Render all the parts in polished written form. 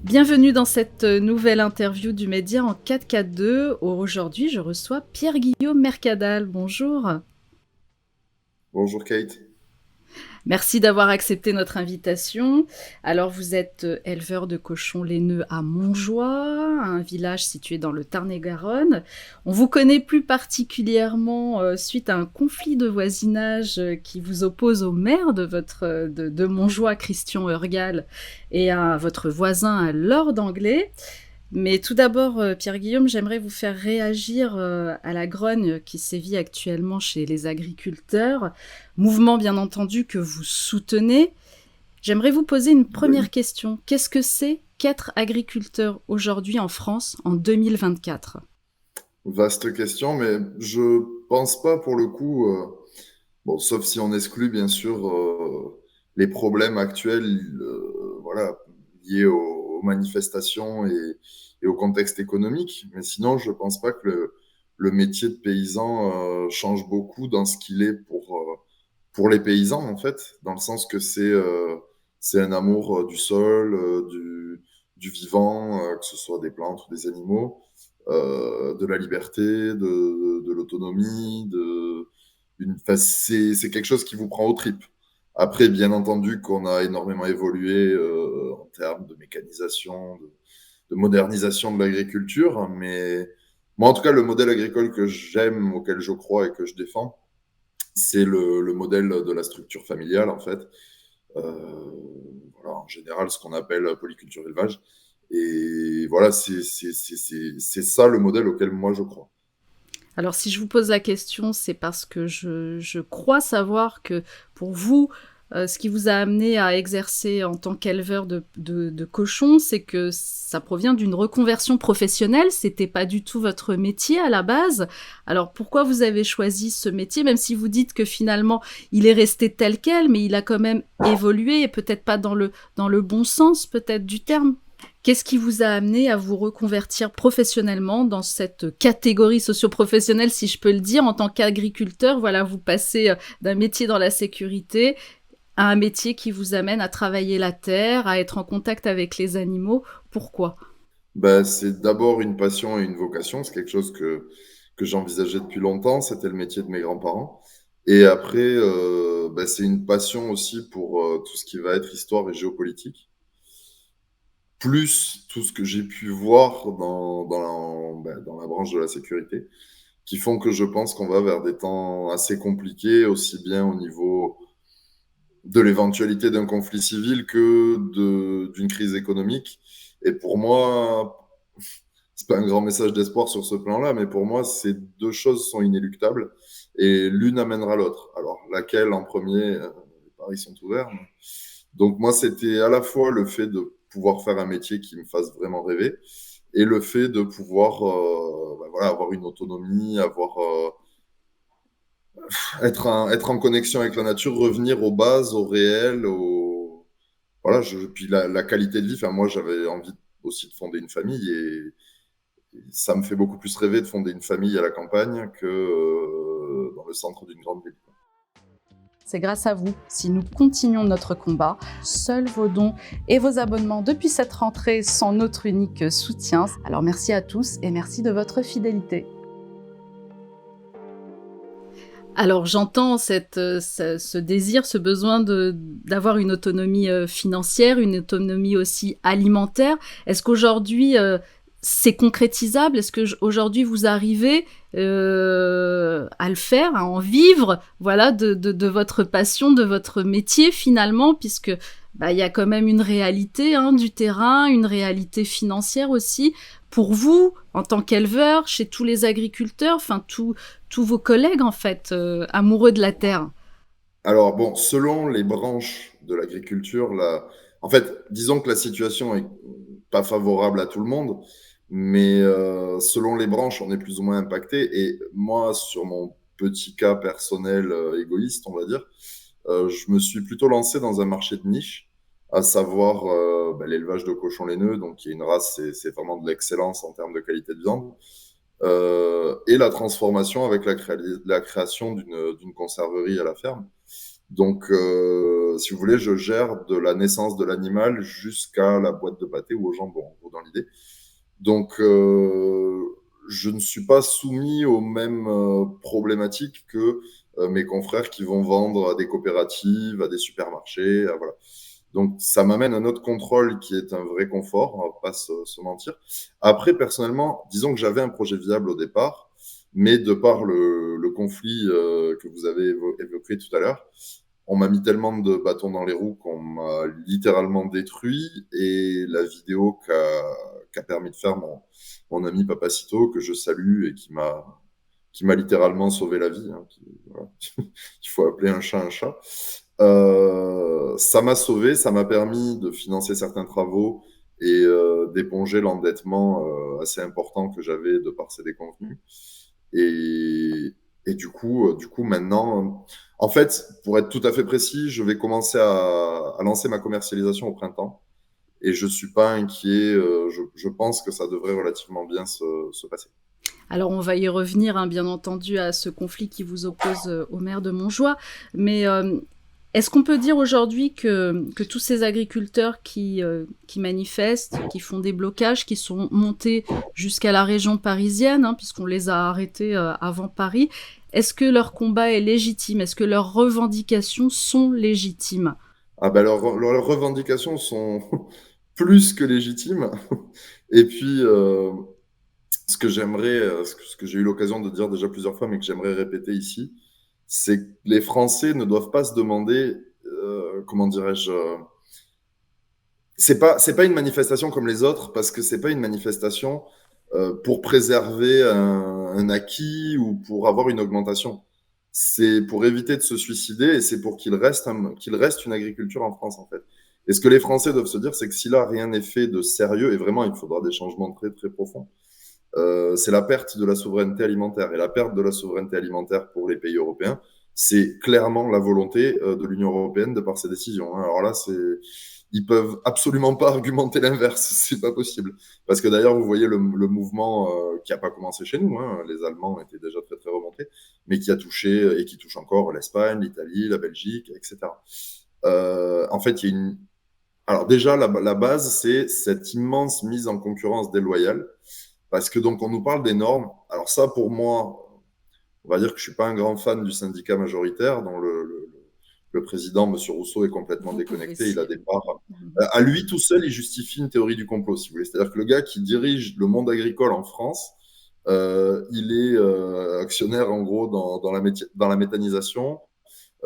Bienvenue dans cette nouvelle interview du Média en 4K2. Aujourd'hui, je reçois Pierre-Guillaume Mercadal. Bonjour. Bonjour Kate. Merci d'avoir accepté notre invitation. Alors, vous êtes éleveur de cochons laineux à Montjoie, un village situé dans le Tarn-et-Garonne. On vous connaît plus particulièrement suite à un conflit de voisinage qui vous oppose au maire de Montjoie, Christian Heurgal, et à votre voisin, à Lord Anglais. Mais tout d'abord, Pierre-Guillaume, j'aimerais vous faire réagir à la grogne qui sévit actuellement chez les agriculteurs, mouvement bien entendu que vous soutenez. J'aimerais vous poser une Oui. première question. Qu'est-ce que c'est qu'être agriculteur aujourd'hui en France en 2024? Vaste question, mais je pense pas pour le coup, bon, sauf si on exclut bien sûr les problèmes actuels, voilà, liés aux manifestations et au contexte économique. Mais sinon, je pense pas que le métier de paysan change beaucoup dans ce qu'il est pour les paysans en fait, dans le sens que c'est un amour du sol, du vivant, que ce soit des plantes ou des animaux, de la liberté, de l'autonomie, enfin, c'est quelque chose qui vous prend aux tripes. Après, bien entendu, qu'on a énormément évolué en termes de mécanisation, de modernisation de l'agriculture, mais moi, en tout cas, le modèle agricole que j'aime, auquel je crois et que je défends, c'est le modèle de la structure familiale, en fait. Euh, voilà, en général, ce qu'on appelle polyculture élevage. Et voilà, c'est ça le modèle auquel moi je crois. Alors si je vous pose la question, c'est parce que je crois savoir que pour vous, ce qui vous a amené à exercer en tant qu'éleveur de cochons, c'est que ça provient d'une reconversion professionnelle. C'était pas du tout votre métier à la base. Alors pourquoi vous avez choisi ce métier, même si vous dites que finalement il est resté tel quel, mais il a quand même évolué et peut-être pas dans le bon sens peut-être du terme. Qu'est-ce qui vous a amené à vous reconvertir professionnellement dans cette catégorie socio-professionnelle, si je peux le dire, en tant qu'agriculteur? Voilà, vous passez d'un métier dans la sécurité à un métier qui vous amène à travailler la terre, à être en contact avec les animaux. Pourquoi? Ben, c'est d'abord une passion et une vocation. C'est quelque chose que j'envisageais depuis longtemps. C'était le métier de mes grands-parents. Et après, ben, c'est une passion aussi pour tout ce qui va être histoire et géopolitique. Plus tout ce que j'ai pu voir dans la branche de la sécurité, qui font que je pense qu'on va vers des temps assez compliqués, aussi bien au niveau de l'éventualité d'un conflit civil que d'une crise économique. Et pour moi, c'est pas un grand message d'espoir sur ce plan-là, mais pour moi, ces deux choses sont inéluctables et l'une amènera l'autre. Alors, laquelle en premier, les paris sont ouverts. Donc, moi, c'était à la fois le fait de pouvoir faire un métier qui me fasse vraiment rêver et le fait de pouvoir bah, voilà, avoir une autonomie, être en connexion avec la nature, revenir aux bases, au réel, voilà, puis la qualité de vie. Enfin, moi, j'avais envie aussi de fonder une famille et ça me fait beaucoup plus rêver de fonder une famille à la campagne que dans le centre d'une grande ville. C'est grâce à vous si nous continuons notre combat. Seuls vos dons et vos abonnements depuis cette rentrée sont notre unique soutien. Alors merci à tous et merci de votre fidélité. Alors j'entends ce désir, ce besoin d'avoir une autonomie financière, une autonomie aussi alimentaire. Est-ce qu'aujourd'hui c'est concrétisable? Est-ce qu'aujourd'hui vous arrivez à le faire, à en vivre, voilà, de votre passion, de votre métier finalement, puisque bah, y a quand même une réalité hein, du terrain, une réalité financière aussi. Pour vous, en tant qu'éleveur, chez tous les agriculteurs, enfin tous vos collègues en fait, amoureux de la terre. Alors bon, selon les branches de l'agriculture, en fait, disons que la situation est pas favorable à tout le monde, mais selon les branches, on est plus ou moins impacté. Et moi, sur mon petit cas personnel égoïste, on va dire, je me suis plutôt lancé dans un marché de niche, à savoir bah, l'élevage de cochons laineux, donc qui est une race, c'est vraiment de l'excellence en termes de qualité de viande, et la transformation avec la création d'une conserverie à la ferme. Donc, si vous voulez, je gère de la naissance de l'animal jusqu'à la boîte de pâté ou au jambon, en gros, dans l'idée. Donc, je ne suis pas soumis aux mêmes problématiques que mes confrères qui vont vendre à des coopératives, à des supermarchés, voilà. Donc, ça m'amène un autre contrôle qui est un vrai confort, on va pas se mentir. Après, personnellement, disons que j'avais un projet viable au départ, mais de par le conflit que vous avez évoqué tout à l'heure, on m'a mis tellement de bâtons dans les roues qu'on m'a littéralement détruit. Et la vidéo qu'a permis de faire mon ami Papacito, que je salue et qui m'a littéralement sauvé la vie, hein, voilà. Il faut appeler un chat un chat. Ça m'a sauvé, ça m'a permis de financer certains travaux et d'éponger l'endettement assez important que j'avais de par ces déconvenus. Et, et du coup, maintenant, en fait, pour être tout à fait précis, je vais commencer à lancer ma commercialisation au printemps. Et je suis pas inquiet. Je pense que ça devrait relativement bien se passer. Alors on va y revenir, hein, bien entendu, à ce conflit qui vous oppose au maire de Montjoie. Mais est-ce qu'on peut dire aujourd'hui que tous ces agriculteurs qui manifestent, qui font des blocages, qui sont montés jusqu'à la région parisienne, hein, puisqu'on les a arrêtés avant Paris, est-ce que leur combat est légitime? Est-ce que leurs revendications sont légitimes? Ah ben leurs revendications sont plus que légitimes. Et puis, ce que j'aimerais, ce que j'ai eu l'occasion de dire déjà plusieurs fois, mais que j'aimerais répéter ici, c'est que les Français ne doivent pas se demander, comment dirais-je, c'est pas une manifestation comme les autres, parce que c'est pas une manifestation pour préserver un acquis ou pour avoir une augmentation. C'est pour éviter de se suicider et c'est pour qu'il reste une agriculture en France, en fait. Et ce que les Français doivent se dire, c'est que si là rien n'est fait de sérieux, et vraiment il faudra des changements très très profonds, c'est la perte de la souveraineté alimentaire. Et la perte de la souveraineté alimentaire pour les pays européens, c'est clairement la volonté de l'Union européenne de par ses décisions, hein. Alors là, ils peuvent absolument pas argumenter l'inverse, c'est pas possible. Parce que d'ailleurs, vous voyez le mouvement qui a pas commencé chez nous, hein. Les Allemands étaient déjà très très remontés, mais qui a touché et qui touche encore l'Espagne, l'Italie, la Belgique, etc. En fait, il y a une... Alors déjà, la base, c'est cette immense mise en concurrence déloyale. Parce que donc on nous parle des normes. Alors ça, pour moi, on va dire que je suis pas un grand fan du syndicat majoritaire, dont le président, M. Rousseau, est complètement Vous pouvez déconnecté. Il a si... des parts. À lui tout seul, il justifie une théorie du complot, si vous voulez. C'est-à-dire que le gars qui dirige le monde agricole en France, il est actionnaire en gros dans la méthanisation,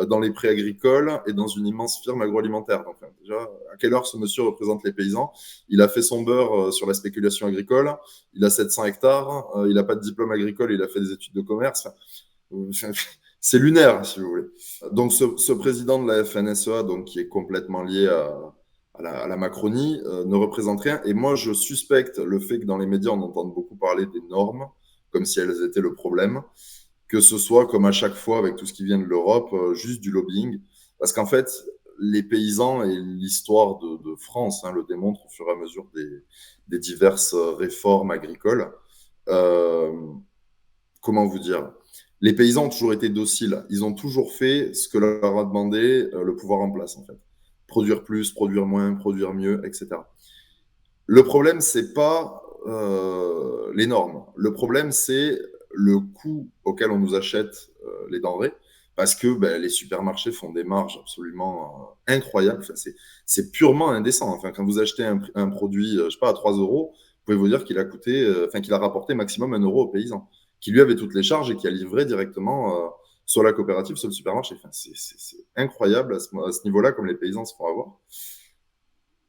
dans les prix agricoles et dans une immense firme agroalimentaire. Donc, déjà, à quelle heure ce monsieur représente les paysans? Il a fait son beurre sur la spéculation agricole, il a 700 hectares, il n'a pas de diplôme agricole, il a fait des études de commerce. C'est lunaire, si vous voulez. Donc, ce président de la FNSEA, donc, qui est complètement lié à la Macronie, ne représente rien. Et moi, je suspecte le fait que dans les médias, on entende beaucoup parler des normes, comme si elles étaient le problème, que ce soit comme à chaque fois avec tout ce qui vient de l'Europe, juste du lobbying. Parce qu'en fait, les paysans et l'histoire de France, hein, le démontrent au fur et à mesure des diverses réformes agricoles. Euh, Comment vous dire? Les paysans ont toujours été dociles. Ils ont toujours fait ce que leur a demandé le pouvoir en place, en fait. Produire plus, produire moins, produire mieux, etc. Le problème, c'est pas les normes. Le problème, c'est le coût auquel on nous achète les denrées, parce que ben, les supermarchés font des marges absolument incroyables. Enfin, c'est purement indécent. Enfin, quand vous achetez un produit, je sais pas, à 3 euros, vous pouvez vous dire qu'il a coûté, qu'il a rapporté maximum 1 euro au paysan, qui lui avait toutes les charges et qui a livré directement soit la coopérative, soit le supermarché. Enfin, c'est incroyable à ce niveau-là, comme les paysans se font avoir.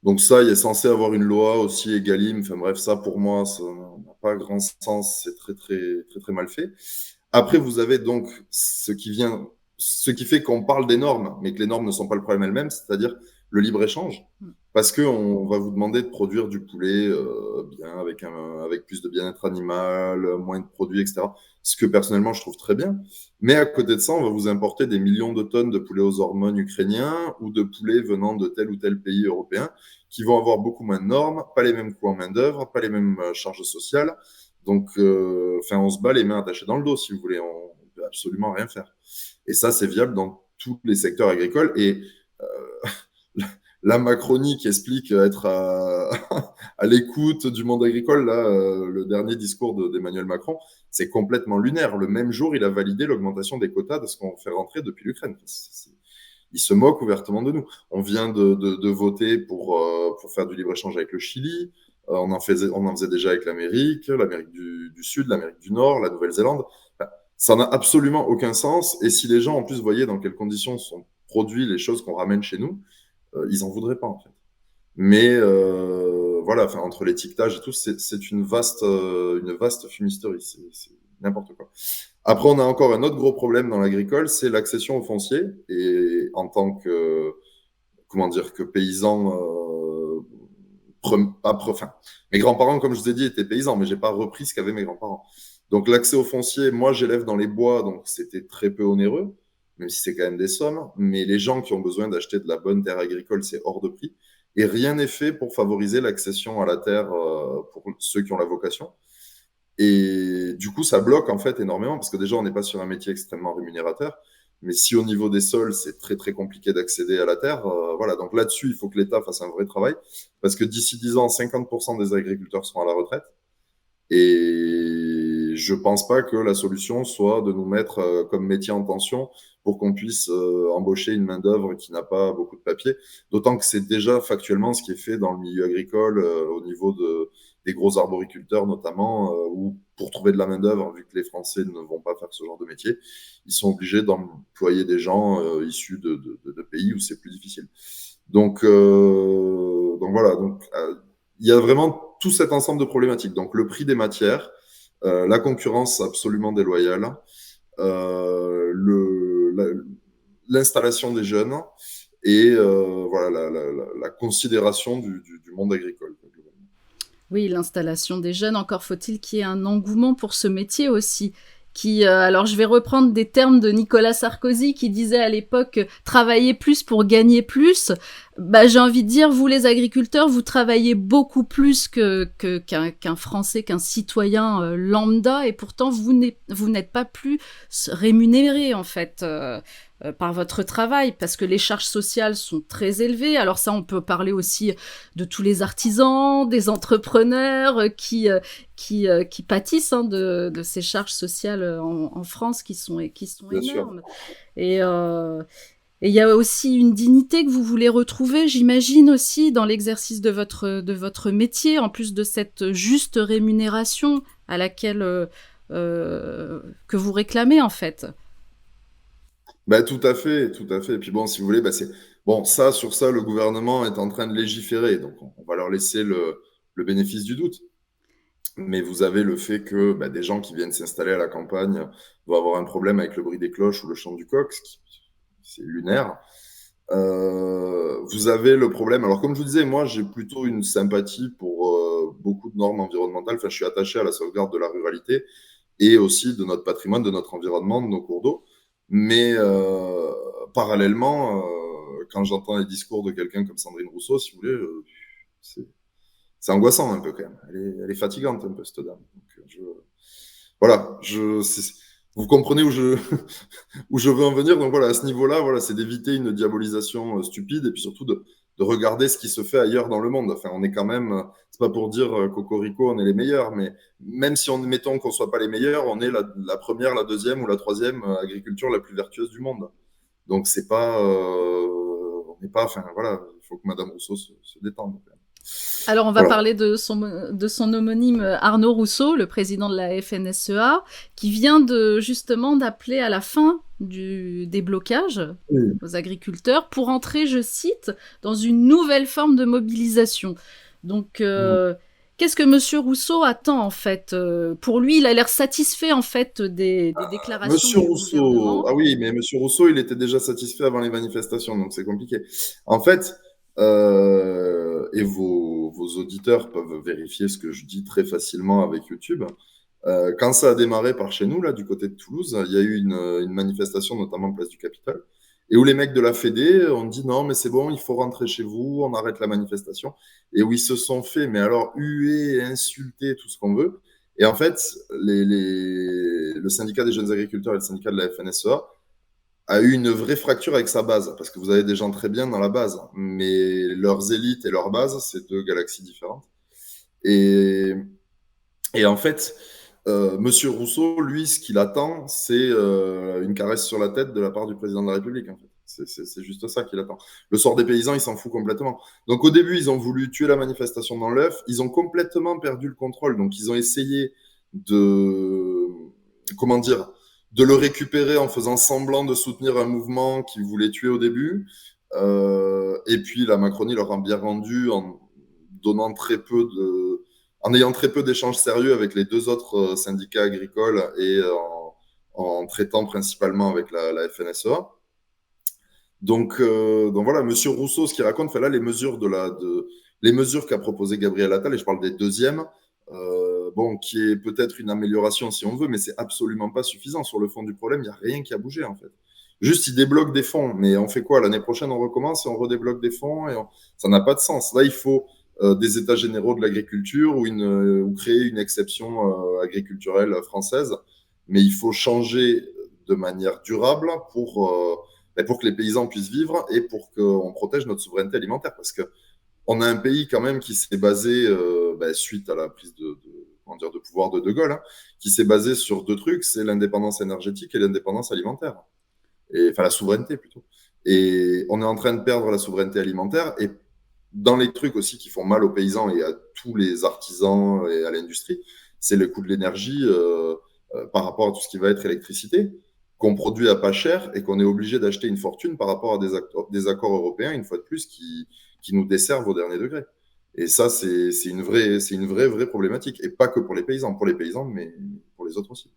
Donc ça, il est censé avoir une loi aussi Egalim. Enfin bref, ça pour moi, ça n'a pas grand sens. C'est très très très très mal fait. Après, vous avez donc ce qui fait qu'on parle des normes, mais que les normes ne sont pas le problème elles-mêmes, c'est-à-dire le libre-échange. Parce qu'on va vous demander de produire du poulet bien, avec plus de bien-être animal, moins de produits, etc. Ce que personnellement, je trouve très bien. Mais à côté de ça, on va vous importer des millions de tonnes de poulets aux hormones ukrainiens ou de poulets venant de tel ou tel pays européen qui vont avoir beaucoup moins de normes, pas les mêmes coûts en main-d'œuvre, pas les mêmes charges sociales. Donc, on se bat les mains attachées dans le dos, si vous voulez. On ne peut absolument rien faire. Et ça, c'est viable dans tous les secteurs agricoles. Et la Macronie qui explique être à l'écoute du monde agricole, là, le dernier discours d'Emmanuel Macron, c'est complètement lunaire. Le même jour, il a validé l'augmentation des quotas de ce qu'on fait rentrer depuis l'Ukraine. Il se moque ouvertement de nous. On vient de voter pour faire du libre-échange avec le Chili. On en faisait déjà avec l'Amérique du Sud, l'Amérique du Nord, la Nouvelle-Zélande. Enfin, ça n'a absolument aucun sens. Et si les gens, en plus, voyaient dans quelles conditions sont produites les choses qu'on ramène chez nous, ils en voudraient pas, en fait. Mais voilà, enfin, entre l'étiquetage et tout, c'est une vaste fumisterie. C'est n'importe quoi. Après, on a encore un autre gros problème dans l'agricole, c'est l'accession au foncier. Et en tant que, comment dire, que paysan, enfin, mes grands-parents, comme je vous ai dit, étaient paysans, mais j'ai pas repris ce qu'avaient mes grands-parents. Donc, l'accès au foncier, moi, j'élève dans les bois, donc c'était très peu onéreux, même si c'est quand même des sommes. Mais les gens qui ont besoin d'acheter de la bonne terre agricole, c'est hors de prix. Et rien n'est fait pour favoriser l'accession à la terre pour ceux qui ont la vocation. Et du coup, ça bloque en fait énormément parce que déjà, on n'est pas sur un métier extrêmement rémunérateur. Mais si au niveau des sols, c'est très très compliqué d'accéder à la terre, voilà. Donc là-dessus, il faut que l'État fasse un vrai travail parce que d'ici 10 ans, 50% des agriculteurs seront à la retraite. Et je pense pas que la solution soit de nous mettre comme métier en tension pour qu'on puisse embaucher une main-d'œuvre qui n'a pas beaucoup de papier. D'autant que c'est déjà factuellement ce qui est fait dans le milieu agricole au niveau des gros arboriculteurs notamment, où pour trouver de la main-d'œuvre, vu que les Français ne vont pas faire ce genre de métier, ils sont obligés d'employer des gens issus de pays où c'est plus difficile. Donc voilà. Donc, il y a vraiment tout cet ensemble de problématiques. Donc, le prix des matières, la concurrence absolument déloyale, l'installation des jeunes et voilà, la considération du monde agricole. Oui, l'installation des jeunes, encore faut-il qu'il y ait un engouement pour ce métier aussi. Alors je vais reprendre des termes de Nicolas Sarkozy qui disait à l'époque travailler plus pour gagner plus. Bah, j'ai envie de dire, vous les agriculteurs, vous travaillez beaucoup plus qu'un Français, qu'un citoyen lambda, et pourtant vous n'êtes pas plus rémunéré en fait. Par votre travail, parce que les charges sociales sont très élevées. Alors ça, on peut parler aussi de tous les artisans, des entrepreneurs qui pâtissent de ces charges sociales en France qui sont Bien sûr. énormes. Et il y a aussi une dignité que vous voulez retrouver, j'imagine aussi, dans l'exercice de votre métier, en plus de cette juste rémunération à laquelle que vous réclamez en fait. Bah, tout à fait, tout à fait. Et puis bon, si vous voulez, bah, bon, sur ça, le gouvernement est en train de légiférer, donc on va leur laisser le bénéfice du doute. Mais vous avez le fait que bah, des gens qui viennent s'installer à la campagne vont avoir un problème avec le bruit des cloches ou le chant du coq, c'est lunaire. Vous avez le problème. Alors, comme je vous disais, moi, j'ai plutôt une sympathie pour beaucoup de normes environnementales. Enfin, je suis attaché à la sauvegarde de la ruralité et aussi de notre patrimoine, de notre environnement, de nos cours d'eau. Mais parallèlement, quand j'entends les discours de quelqu'un comme Sandrine Rousseau, si vous voulez, c'est c'est angoissant un peu quand même. Elle est fatigante un peu, cette dame. Donc, voilà, vous comprenez où je veux en venir. Donc voilà, à ce niveau-là, voilà, c'est d'éviter une diabolisation stupide et puis surtout de regarder ce qui se fait ailleurs dans le monde. Enfin, on est quand même, c'est pas pour dire cocorico, on est les meilleurs, mais même si mettons qu'on soit pas les meilleurs, on est la première, la deuxième ou la troisième agriculture la plus vertueuse du monde. Donc c'est pas, on n'est pas, enfin voilà, il faut que Madame Rousseau se détende. Alors, on va Voilà. parler de son homonyme Arnaud Rousseau, le président de la FNSEA, qui vient justement d'appeler à la fin du déblocage Oui. aux agriculteurs pour entrer, je cite, dans une nouvelle forme de mobilisation. Donc, qu'est-ce que Monsieur Rousseau attend en fait? Pour lui, il a l'air satisfait en fait des déclarations Monsieur du Rousseau, gouvernement. ah oui, mais Monsieur Rousseau, il était déjà satisfait avant les manifestations, donc c'est compliqué. En fait, et vos auditeurs peuvent vérifier ce que je dis très facilement avec YouTube. Quand ça a démarré par chez nous, là, du côté de Toulouse, il y a eu une manifestation, notamment place du Capitole, et où les mecs de la Fédé ont dit non, mais c'est bon, il faut rentrer chez vous, on arrête la manifestation, et où ils se sont fait, mais alors huer, insulter, tout ce qu'on veut. Et en fait, le syndicat des jeunes agriculteurs et le syndicat de la FNSEA a eu une vraie fracture avec sa base, parce que vous avez des gens très bien dans la base, mais leurs élites et leur base, c'est deux galaxies différentes. Et, et en fait, Monsieur Rousseau, lui, ce qu'il attend, c'est une caresse sur la tête de la part du président de la République. En fait. C'est juste ça qu'il attend. Le sort des paysans, il s'en fout complètement. Donc au début, ils ont voulu tuer la manifestation dans l'œuf. Ils ont complètement perdu le contrôle. Donc ils ont essayé de, comment dire, de le récupérer en faisant semblant de soutenir un mouvement qu'ils voulaient tuer au début. Et puis la Macronie leur a bien rendu en donnant très peu de, en ayant très peu d'échanges sérieux avec les deux autres syndicats agricoles et en traitant principalement avec la FNSEA. Donc voilà, Monsieur Rousseau, ce qu'il raconte, là, les mesures qu'a proposé Gabriel Attal, et je parle des deuxièmes, bon, qui est peut-être une amélioration si on veut, mais c'est absolument pas suffisant. Sur le fond du problème, il n'y a rien qui a bougé en fait. Juste, ils débloquent des fonds, mais on fait quoi? L'année prochaine, on recommence et on redébloque des fonds ça n'a pas de sens. Là, il faut des états généraux de l'agriculture ou créer une exception agriculturelle française, mais il faut changer de manière durable pour que les paysans puissent vivre et pour qu'on protège notre souveraineté alimentaire. Parce qu'on a un pays quand même qui s'est basé, suite à la prise de pouvoir de Gaulle, hein, qui s'est basé sur deux trucs, c'est l'indépendance énergétique et l'indépendance alimentaire. Enfin, la souveraineté plutôt. Et on est en train de perdre la souveraineté alimentaire. Et dans les trucs aussi qui font mal aux paysans et à tous les artisans et à l'industrie, c'est le coût de l'énergie par rapport à tout ce qui va être électricité, qu'on produit à pas cher et qu'on est obligé d'acheter une fortune par rapport à des accords européens, une fois de plus, qui nous desservent au dernier degré. Et ça, c'est une vraie problématique. Et pas que pour les paysans, mais pour les autres aussi.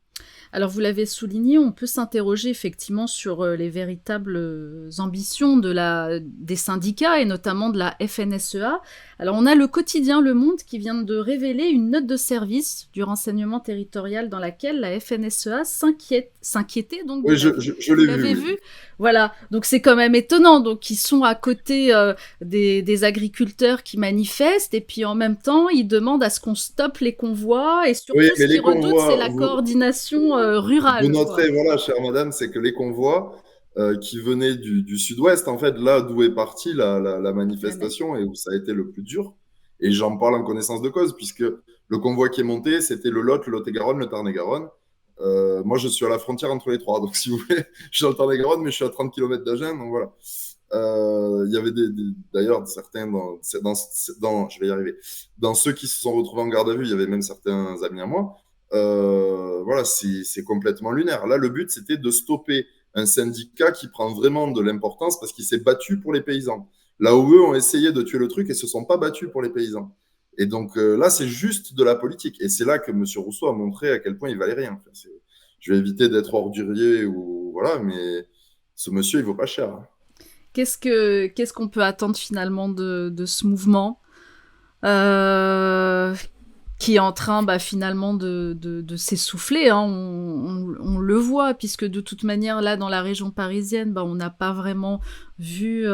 Alors vous l'avez souligné, on peut s'interroger effectivement sur les véritables ambitions des syndicats et notamment de la FNSEA. Alors on a le quotidien Le Monde qui vient de révéler une note de service du renseignement territorial dans laquelle la FNSEA s'inquiétait donc Oui, de la... je Vous l'ai l'avez vu. Oui. vu? Voilà, donc c'est quand même étonnant. Donc ils sont à côté des agriculteurs qui manifestent et puis en même temps ils demandent à ce qu'on stoppe les convois et Oui, surtout ce mais qu'ils les redoutent c'est convois, la coordination vous rurale, quoi. noterez, voilà, chère madame, c'est que les convois qui venaient du sud-ouest, en fait, là d'où est partie la manifestation et où ça a été le plus dur, et j'en parle en connaissance de cause, puisque le convoi qui est monté, c'était le Lot, le Lot-et-Garonne, le Tarn-et-Garonne. Moi, je suis à la frontière entre les trois, donc si vous voulez, je suis dans le Tarn-et-Garonne, mais je suis à 30 km d'Agen, donc voilà. Il y avait d'ailleurs certains je vais y arriver, dans ceux qui se sont retrouvés en garde à vue, il y avait même certains amis à moi. Voilà, c'est complètement lunaire. Là, le but, c'était de stopper un syndicat qui prend vraiment de l'importance parce qu'il s'est battu pour les paysans. Là où eux ont essayé de tuer le truc et se sont pas battus pour les paysans. Et donc là, c'est juste de la politique. Et c'est là que M. Rousseau a montré à quel point il valait rien. Enfin, je vais éviter d'être ordurier ou voilà, mais ce monsieur, il vaut pas cher. Hein. Qu'est-ce qu'on peut attendre finalement de ce mouvement qui est en train finalement de s'essouffler, hein. On le voit, puisque de toute manière, là, dans la région parisienne, on n'a pas vraiment vu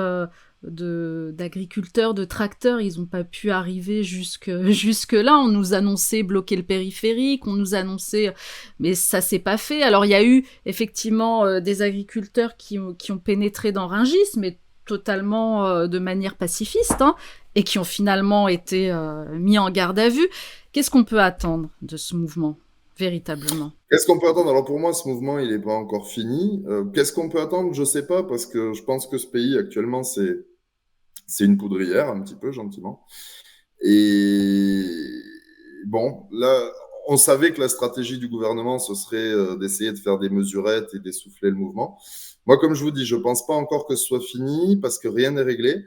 d'agriculteurs, de tracteurs. Ils n'ont pas pu arriver jusque là. On nous annonçait bloquer le périphérique, on nous annonçait... Mais ça s'est pas fait. Alors, il y a eu effectivement des agriculteurs qui ont pénétré dans Rungis, mais totalement de manière pacifiste, hein, et qui ont finalement été mis en garde à vue. Qu'est-ce qu'on peut attendre de ce mouvement, véritablement? Qu'est-ce qu'on peut attendre? Alors pour moi, ce mouvement, il n'est pas encore fini. Qu'est-ce qu'on peut attendre? Je ne sais pas, parce que je pense que ce pays, actuellement, c'est une poudrière, un petit peu, gentiment. Et bon, là, on savait que la stratégie du gouvernement, ce serait d'essayer de faire des mesurettes et d'essouffler le mouvement. Moi, comme je vous dis, je ne pense pas encore que ce soit fini, parce que rien n'est réglé.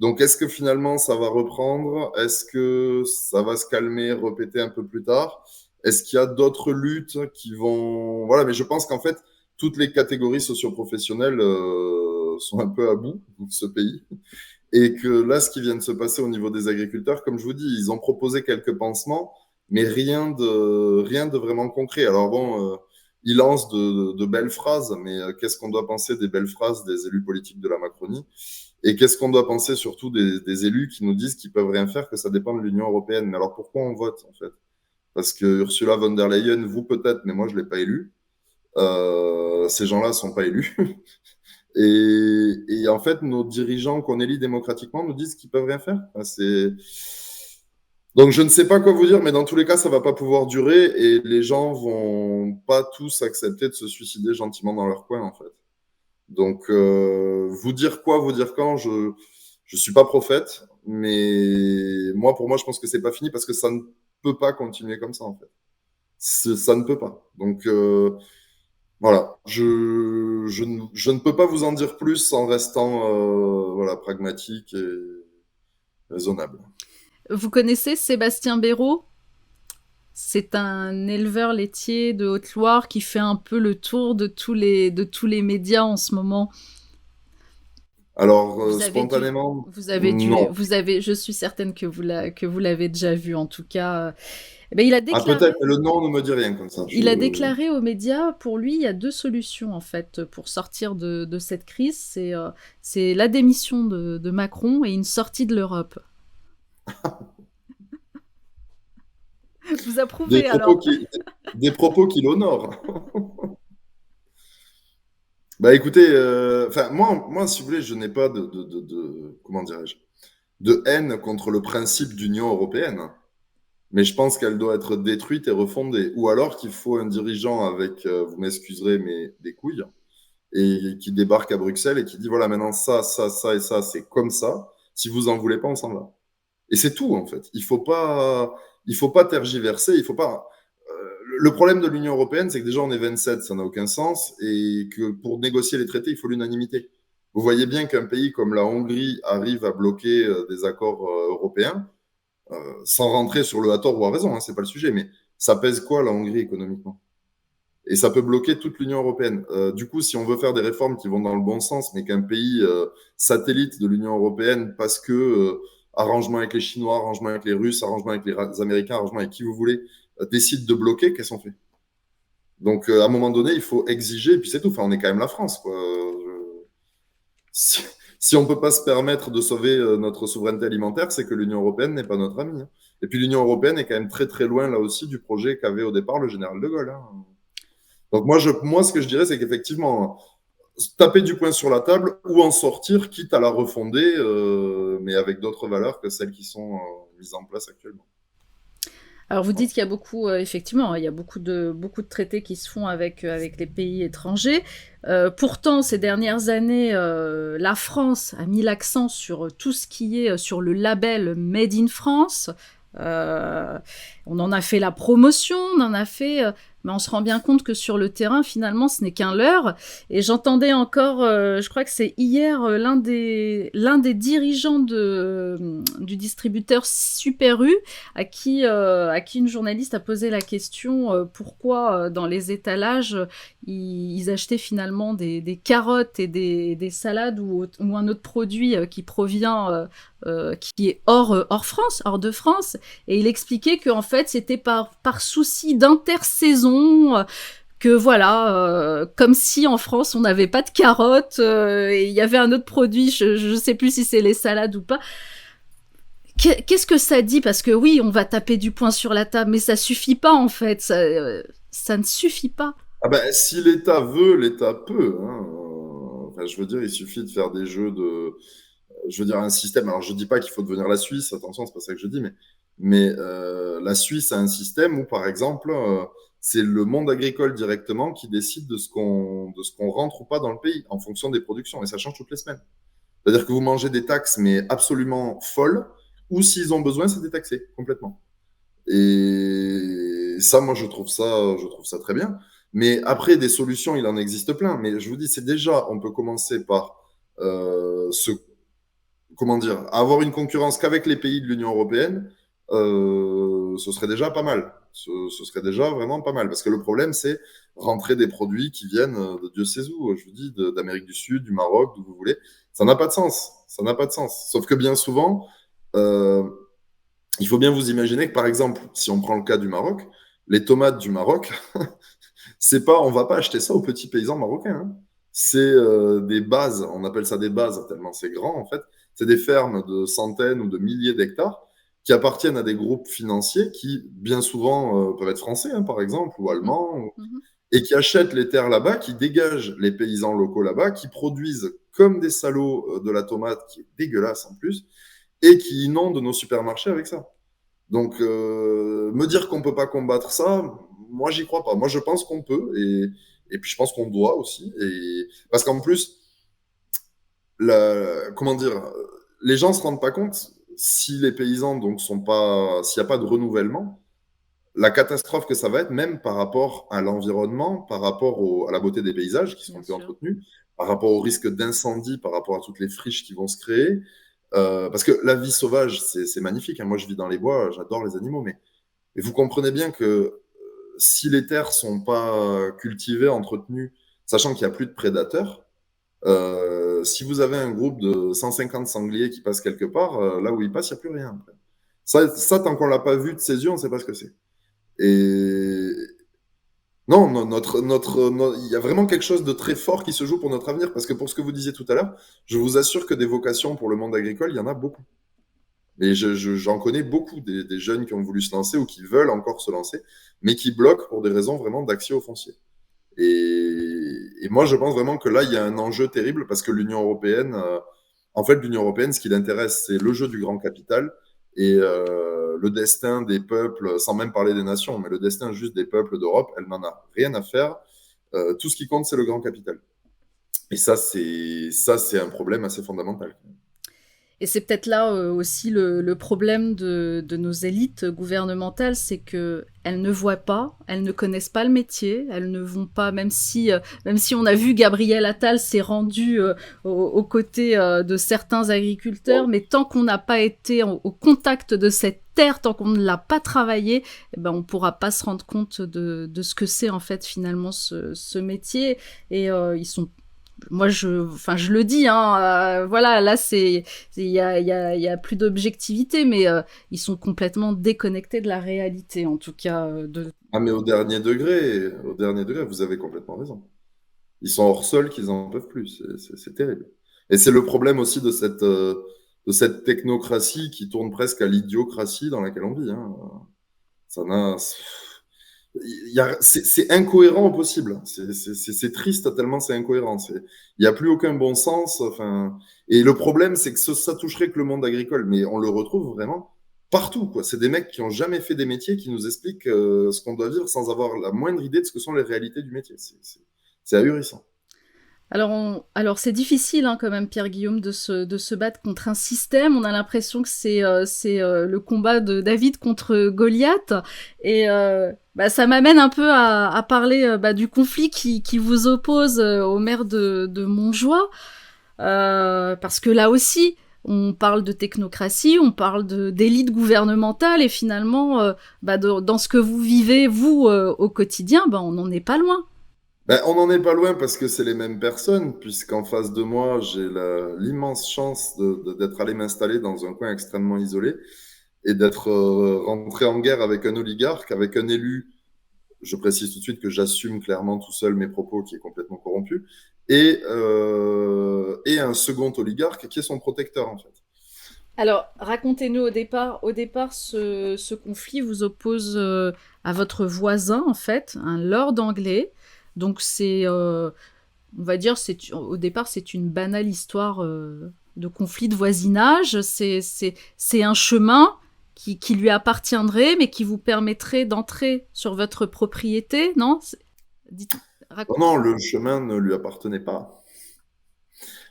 Donc, est-ce que finalement, ça va reprendre? Est-ce que ça va se calmer, répéter un peu plus tard? Est-ce qu'il y a d'autres luttes qui vont... Voilà, mais je pense qu'en fait, toutes les catégories socioprofessionnelles sont un peu à bout de ce pays. Et que là, ce qui vient de se passer au niveau des agriculteurs, comme je vous dis, ils ont proposé quelques pansements, mais rien de vraiment concret. Alors bon, ils lancent de belles phrases, mais qu'est-ce qu'on doit penser des belles phrases des élus politiques de la Macronie? Et qu'est-ce qu'on doit penser surtout des élus qui nous disent qu'ils peuvent rien faire, que ça dépend de l'Union européenne? Mais alors pourquoi on vote en fait? Parce que Ursula von der Leyen, vous peut-être, mais moi je l'ai pas élue. Ces gens-là sont pas élus. Et en fait, nos dirigeants qu'on élit démocratiquement nous disent qu'ils peuvent rien faire. Enfin, donc je ne sais pas quoi vous dire, mais dans tous les cas, ça va pas pouvoir durer et les gens vont pas tous accepter de se suicider gentiment dans leur coin, en fait. Donc vous dire quoi, vous dire quand, je suis pas prophète, mais moi pour moi, je pense que c'est pas fini parce que ça ne peut pas continuer comme ça, en fait. Ça ne peut pas. Donc voilà, je ne peux pas vous en dire plus en restant voilà, pragmatique et raisonnable. Vous connaissez Sébastien Béraud? C'est un éleveur laitier de Haute-Loire qui fait un peu le tour de tous les médias en ce moment. Alors, Vous avez dû, spontanément, non. je suis certaine que vous l'avez déjà vu en tout cas. Eh ben, il a Ah, déclaré, peut-être, mais le nom ne me dit rien comme ça. il a déclaré aux médias, pour lui, il y a deux solutions en fait pour sortir de cette crise. C'est la démission de Macron et une sortie de l'Europe. Vous Des approuvez propos alors? des propos qui l'honorent. Bah écoutez, enfin moi, si vous voulez, je n'ai pas comment dirais-je, de haine contre le principe d'Union européenne. Mais je pense qu'elle doit être détruite et refondée. Ou alors qu'il faut un dirigeant avec, vous m'excuserez, mais des couilles, et qui débarque à Bruxelles et qui dit voilà, maintenant ça et ça, c'est comme ça. Si vous en voulez pas, on s'en va. Et c'est tout, en fait. Il faut pas tergiverser, il faut pas. Le problème de l'Union européenne, c'est que déjà on est 27, ça n'a aucun sens, et que pour négocier les traités, il faut l'unanimité. Vous voyez bien qu'un pays comme la Hongrie arrive à bloquer des accords européens sans rentrer sur le à tort ou à raison, hein, c'est pas le sujet, mais ça pèse quoi la Hongrie économiquement? Et ça peut bloquer toute l'Union européenne. Du coup, si on veut faire des réformes qui vont dans le bon sens, mais qu'un pays satellite de l'Union européenne, parce que arrangement avec les Chinois, arrangement avec les Russes, arrangement avec les Américains, arrangement avec qui vous voulez, décide de bloquer, qu'est-ce qu'on fait? Donc, à un moment donné, il faut exiger, et puis c'est tout. Enfin, on est quand même la France, quoi. Si, si on ne peut pas se permettre de sauver notre souveraineté alimentaire, c'est que l'Union européenne n'est pas notre amie, hein. Et puis l'Union européenne est quand même très très loin là aussi du projet qu'avait au départ le général de Gaulle, hein. Donc moi, ce que je dirais, c'est qu'effectivement, taper du poing sur la table ou en sortir, quitte à la refonder, mais avec d'autres valeurs que celles qui sont mises en place actuellement. Alors vous Voilà. dites qu'il y a beaucoup, effectivement, il y a beaucoup de traités qui se font avec les pays étrangers. Pourtant, ces dernières années, la France a mis l'accent sur tout ce qui est sur le label Made in France. Euh, on en a fait la promotion, on en a fait, mais on se rend bien compte que sur le terrain, finalement, ce n'est qu'un leurre. Et j'entendais encore, je crois que c'est hier, l'un des dirigeants du distributeur Super U à qui une journaliste a posé la question pourquoi dans les étalages ils achetaient finalement des carottes et des salades ou un autre produit qui provient qui est hors France, hors de France, et il expliquait qu'en fait c'était par souci d'intersaison que voilà, comme si en France on n'avait pas de carottes et il y avait un autre produit, je sais plus si c'est les salades ou pas. Qu'est-ce que ça dit? Parce que oui, on va taper du poing sur la table, mais ça suffit pas en fait. Ça ne suffit pas. Ah ben, si l'État veut, l'État peut, hein. Enfin, je veux dire, il suffit de faire des jeux de, je veux dire, un système. Alors, je dis pas qu'il faut devenir la Suisse, attention, c'est pas ça que je dis, mais la Suisse a un système où, par exemple, c'est le monde agricole directement qui décide de ce qu'on rentre ou pas dans le pays en fonction des productions, et ça change toutes les semaines. C'est-à-dire que vous mangez des taxes, mais absolument folles, ou s'ils ont besoin, c'est détaxé complètement. Et ça, moi, je trouve ça très bien. Mais après, des solutions, il en existe plein. Mais je vous dis, c'est déjà, on peut commencer par se comment dire, avoir une concurrence qu'avec les pays de l'Union européenne, ce serait déjà pas mal. Ce serait déjà vraiment pas mal. Parce que le problème, c'est rentrer des produits qui viennent de Dieu sait où, je vous dis, d'Amérique du Sud, du Maroc, d'où vous voulez. Ça n'a pas de sens. Ça n'a pas de sens. Sauf que bien souvent, euh, il faut bien vous imaginer que, par exemple, si on prend le cas du Maroc, les tomates du Maroc, c'est pas, on va pas acheter ça aux petits paysans marocains, hein. C'est des bases, on appelle ça des bases tellement c'est grand en fait. C'est des fermes de centaines ou de milliers d'hectares qui appartiennent à des groupes financiers qui, bien souvent, peuvent être français, hein, par exemple, ou Mhm. allemands, Mhm. et qui achètent les terres là-bas, qui dégagent les paysans locaux là-bas, qui produisent comme des salauds de la tomate, qui est dégueulasse en plus, et qui inondent nos supermarchés avec ça. Donc, me dire qu'on ne peut pas combattre ça, moi, j'y crois pas. Moi, je pense qu'on peut, et puis je pense qu'on doit aussi. Parce qu'en plus, comment dire, les gens ne se rendent pas compte, si les paysans donc sont pas, s'il n'y a pas de renouvellement, la catastrophe que ça va être, même par rapport à l'environnement, par rapport à la beauté des paysages qui Bien seront plus sûr. entretenus, par rapport au risque d'incendie, par rapport à toutes les friches qui vont se créer. Parce que la vie sauvage, c'est magnifique, hein. Moi, je vis dans les bois, j'adore les animaux, mais vous comprenez bien que si les terres sont pas cultivées, entretenues, sachant qu'il n'y a plus de prédateurs, si vous avez un groupe de 150 sangliers qui passent quelque part, là où ils passent, il n'y a plus rien. Ça, tant qu'on l'a pas vu de ses yeux, on ne sait pas ce que c'est. Et non, il y a vraiment quelque chose de très fort qui se joue pour notre avenir. Parce que pour ce que vous disiez tout à l'heure, je vous assure que des vocations pour le monde agricole, il y en a beaucoup. Et j'en connais beaucoup, des jeunes qui ont voulu se lancer ou qui veulent encore se lancer, mais qui bloquent pour des raisons vraiment d'accès au foncier. Et moi, je pense vraiment que là, il y a un enjeu terrible parce que l'Union européenne, en fait, l'Union européenne, ce qui l'intéresse, c'est le jeu du grand capital et le destin des peuples, sans même parler des nations, mais le destin juste des peuples d'Europe, elle n'en a rien à faire. Tout ce qui compte, c'est le grand capital. Et ça, c'est un problème assez fondamental. Et c'est peut-être là aussi le problème de nos élites gouvernementales, c'est que elles ne voient pas, elles ne connaissent pas le métier, elles ne vont pas, même si on a vu Gabriel Attal s'est rendu aux côtés de certains agriculteurs, mais tant qu'on n'a pas été au contact de cette terre, tant qu'on ne l'a pas travaillé, eh ben on pourra pas se rendre compte de ce que c'est en fait finalement ce métier. Et ils sont moi je le dis, hein, voilà, là il y a plus d'objectivité, mais ils sont complètement déconnectés de la réalité, en tout cas Ah, mais au dernier degré, vous avez complètement raison. Ils sont hors sol qu'ils en peuvent plus. C'est terrible. Et c'est le problème aussi de cette technocratie qui tourne presque à l'idiocratie dans laquelle on vit, hein. Ça n'a, c'est incohérent au possible. C'est triste tellement c'est incohérent. Il n'y a plus aucun bon sens. Enfin, et le problème, c'est que ça toucherait que le monde agricole, mais on le retrouve vraiment partout, quoi. C'est des mecs qui n'ont jamais fait des métiers qui nous expliquent ce qu'on doit vivre sans avoir la moindre idée de ce que sont les réalités du métier. C'est ahurissant. Alors c'est difficile hein, quand même, Pierre-Guillaume, de se battre contre un système. On a l'impression que c'est le combat de David contre Goliath. Et bah, ça m'amène un peu à parler bah, du conflit qui vous oppose au maire de Montjoie. Parce que là aussi, on parle de technocratie, on parle d'élite gouvernementale, et finalement, bah, dans ce que vous vivez, vous, au quotidien, bah, on n'en est pas loin. Ben, on n'en est pas loin parce que c'est les mêmes personnes, puisqu'en face de moi, j'ai l'immense chance d'être allé m'installer dans un coin extrêmement isolé et d'être rentré en guerre avec un oligarque, avec un élu. Je précise tout de suite que j'assume clairement tout seul mes propos qui est complètement corrompu, et un second oligarque qui est son protecteur en fait. Alors, racontez-nous au départ, ce conflit vous oppose à votre voisin, en fait, un lord anglais. Donc, on va dire, au départ, c'est une banale histoire de conflit de voisinage. C'est un chemin qui lui appartiendrait, mais qui vous permettrait d'entrer sur votre propriété, non? Dites, Non, racontez. non, le chemin ne lui appartenait pas.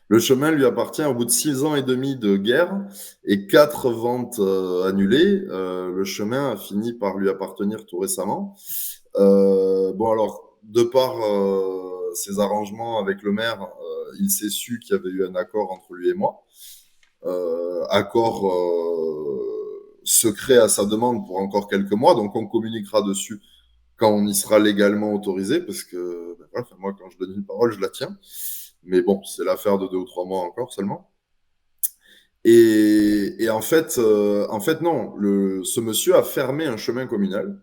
Le chemin lui appartient au bout de 6 ans et demi de guerre et 4 ventes annulées. Le chemin a fini par lui appartenir tout récemment. Bon, alors, de par ses arrangements avec le maire, il s'est su qu'il y avait eu un accord entre lui et moi. Accord secret à sa demande pour encore quelques mois, donc on communiquera dessus quand on y sera légalement autorisé, parce que ben, bref, moi, quand je donne une parole, je la tiens. Mais bon, c'est l'affaire de 2 ou 3 mois encore seulement. Et en fait, non. Ce monsieur a fermé un chemin communal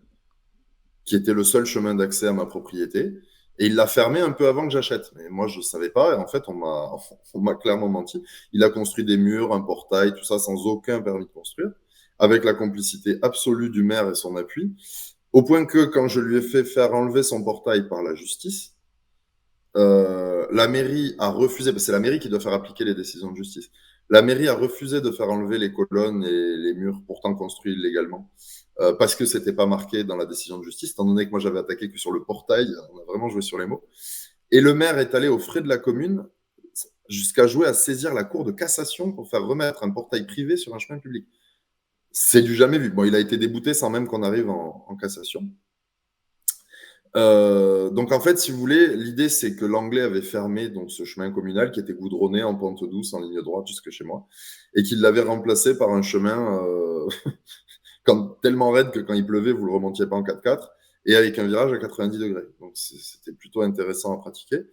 qui était le seul chemin d'accès à ma propriété. Et il l'a fermé un peu avant que j'achète. Mais moi, je ne savais pas. Et en fait, on m'a clairement menti. Il a construit des murs, un portail, tout ça sans aucun permis de construire, avec la complicité absolue du maire et son appui. Au point que quand je lui ai fait faire enlever son portail par la justice, la mairie a refusé, parce que c'est la mairie qui doit faire appliquer les décisions de justice. La mairie a refusé de faire enlever les colonnes et les murs pourtant construits illégalement, parce que c'était pas marqué dans la décision de justice, étant donné que moi j'avais attaqué que sur le portail, on a vraiment joué sur les mots. Et le maire est allé aux frais de la commune jusqu'à jouer à saisir la cour de cassation pour faire remettre un portail privé sur un chemin public. C'est du jamais vu. Bon, il a été débouté sans même qu'on arrive en cassation. Donc en fait, si vous voulez, l'idée c'est que l'anglais avait fermé donc ce chemin communal qui était goudronné en pente douce en ligne droite jusque chez moi et qu'il l'avait remplacé par un chemin tellement raide que quand il pleuvait, vous le remontiez pas en 4x4 et avec un virage à 90 degrés. Donc c'était plutôt intéressant à pratiquer.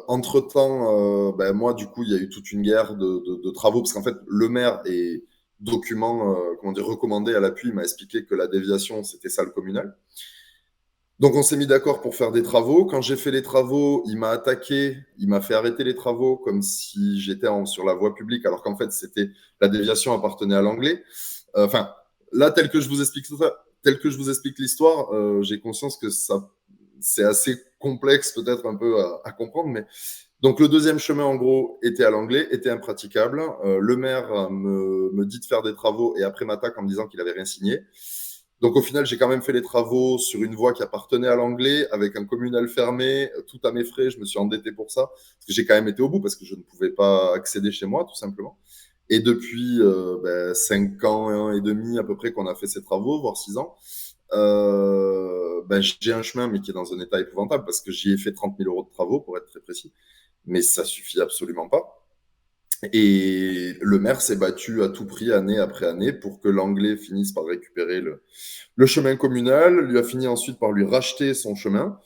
Entre-temps, ben, moi du coup, il y a eu toute une guerre de travaux parce qu'en fait, le maire est document comment dire recommandé à l'appui m'a expliqué que la déviation c'était salle communale. Donc on s'est mis d'accord pour faire des travaux. Quand j'ai fait les travaux, il m'a attaqué, il m'a fait arrêter les travaux comme si j'étais sur la voie publique, alors qu'en fait c'était la déviation appartenait à l'anglais. Enfin, là tel que je vous explique ça, tel que je vous explique l'histoire, j'ai conscience que ça c'est assez complexe peut-être un peu à comprendre, mais donc le deuxième chemin en gros était à l'anglais, était impraticable. Le maire me dit de faire des travaux et après m'attaque en me disant qu'il avait rien signé. Donc au final, j'ai quand même fait les travaux sur une voie qui appartenait à l'anglais, avec un communal fermé, tout à mes frais. Je me suis endetté pour ça, parce que j'ai quand même été au bout, parce que je ne pouvais pas accéder chez moi, tout simplement. Et depuis 5 ans et demi à peu près qu'on a fait ces travaux, voire 6 ans, j'ai un chemin, mais qui est dans un état épouvantable, parce que j'y ai fait 30 000 euros de travaux, pour être très précis. Mais ça suffit absolument pas. Et le maire s'est battu à tout prix, année après année, pour que l'anglais finisse par récupérer le chemin communal, lui a fini ensuite par lui racheter son chemin.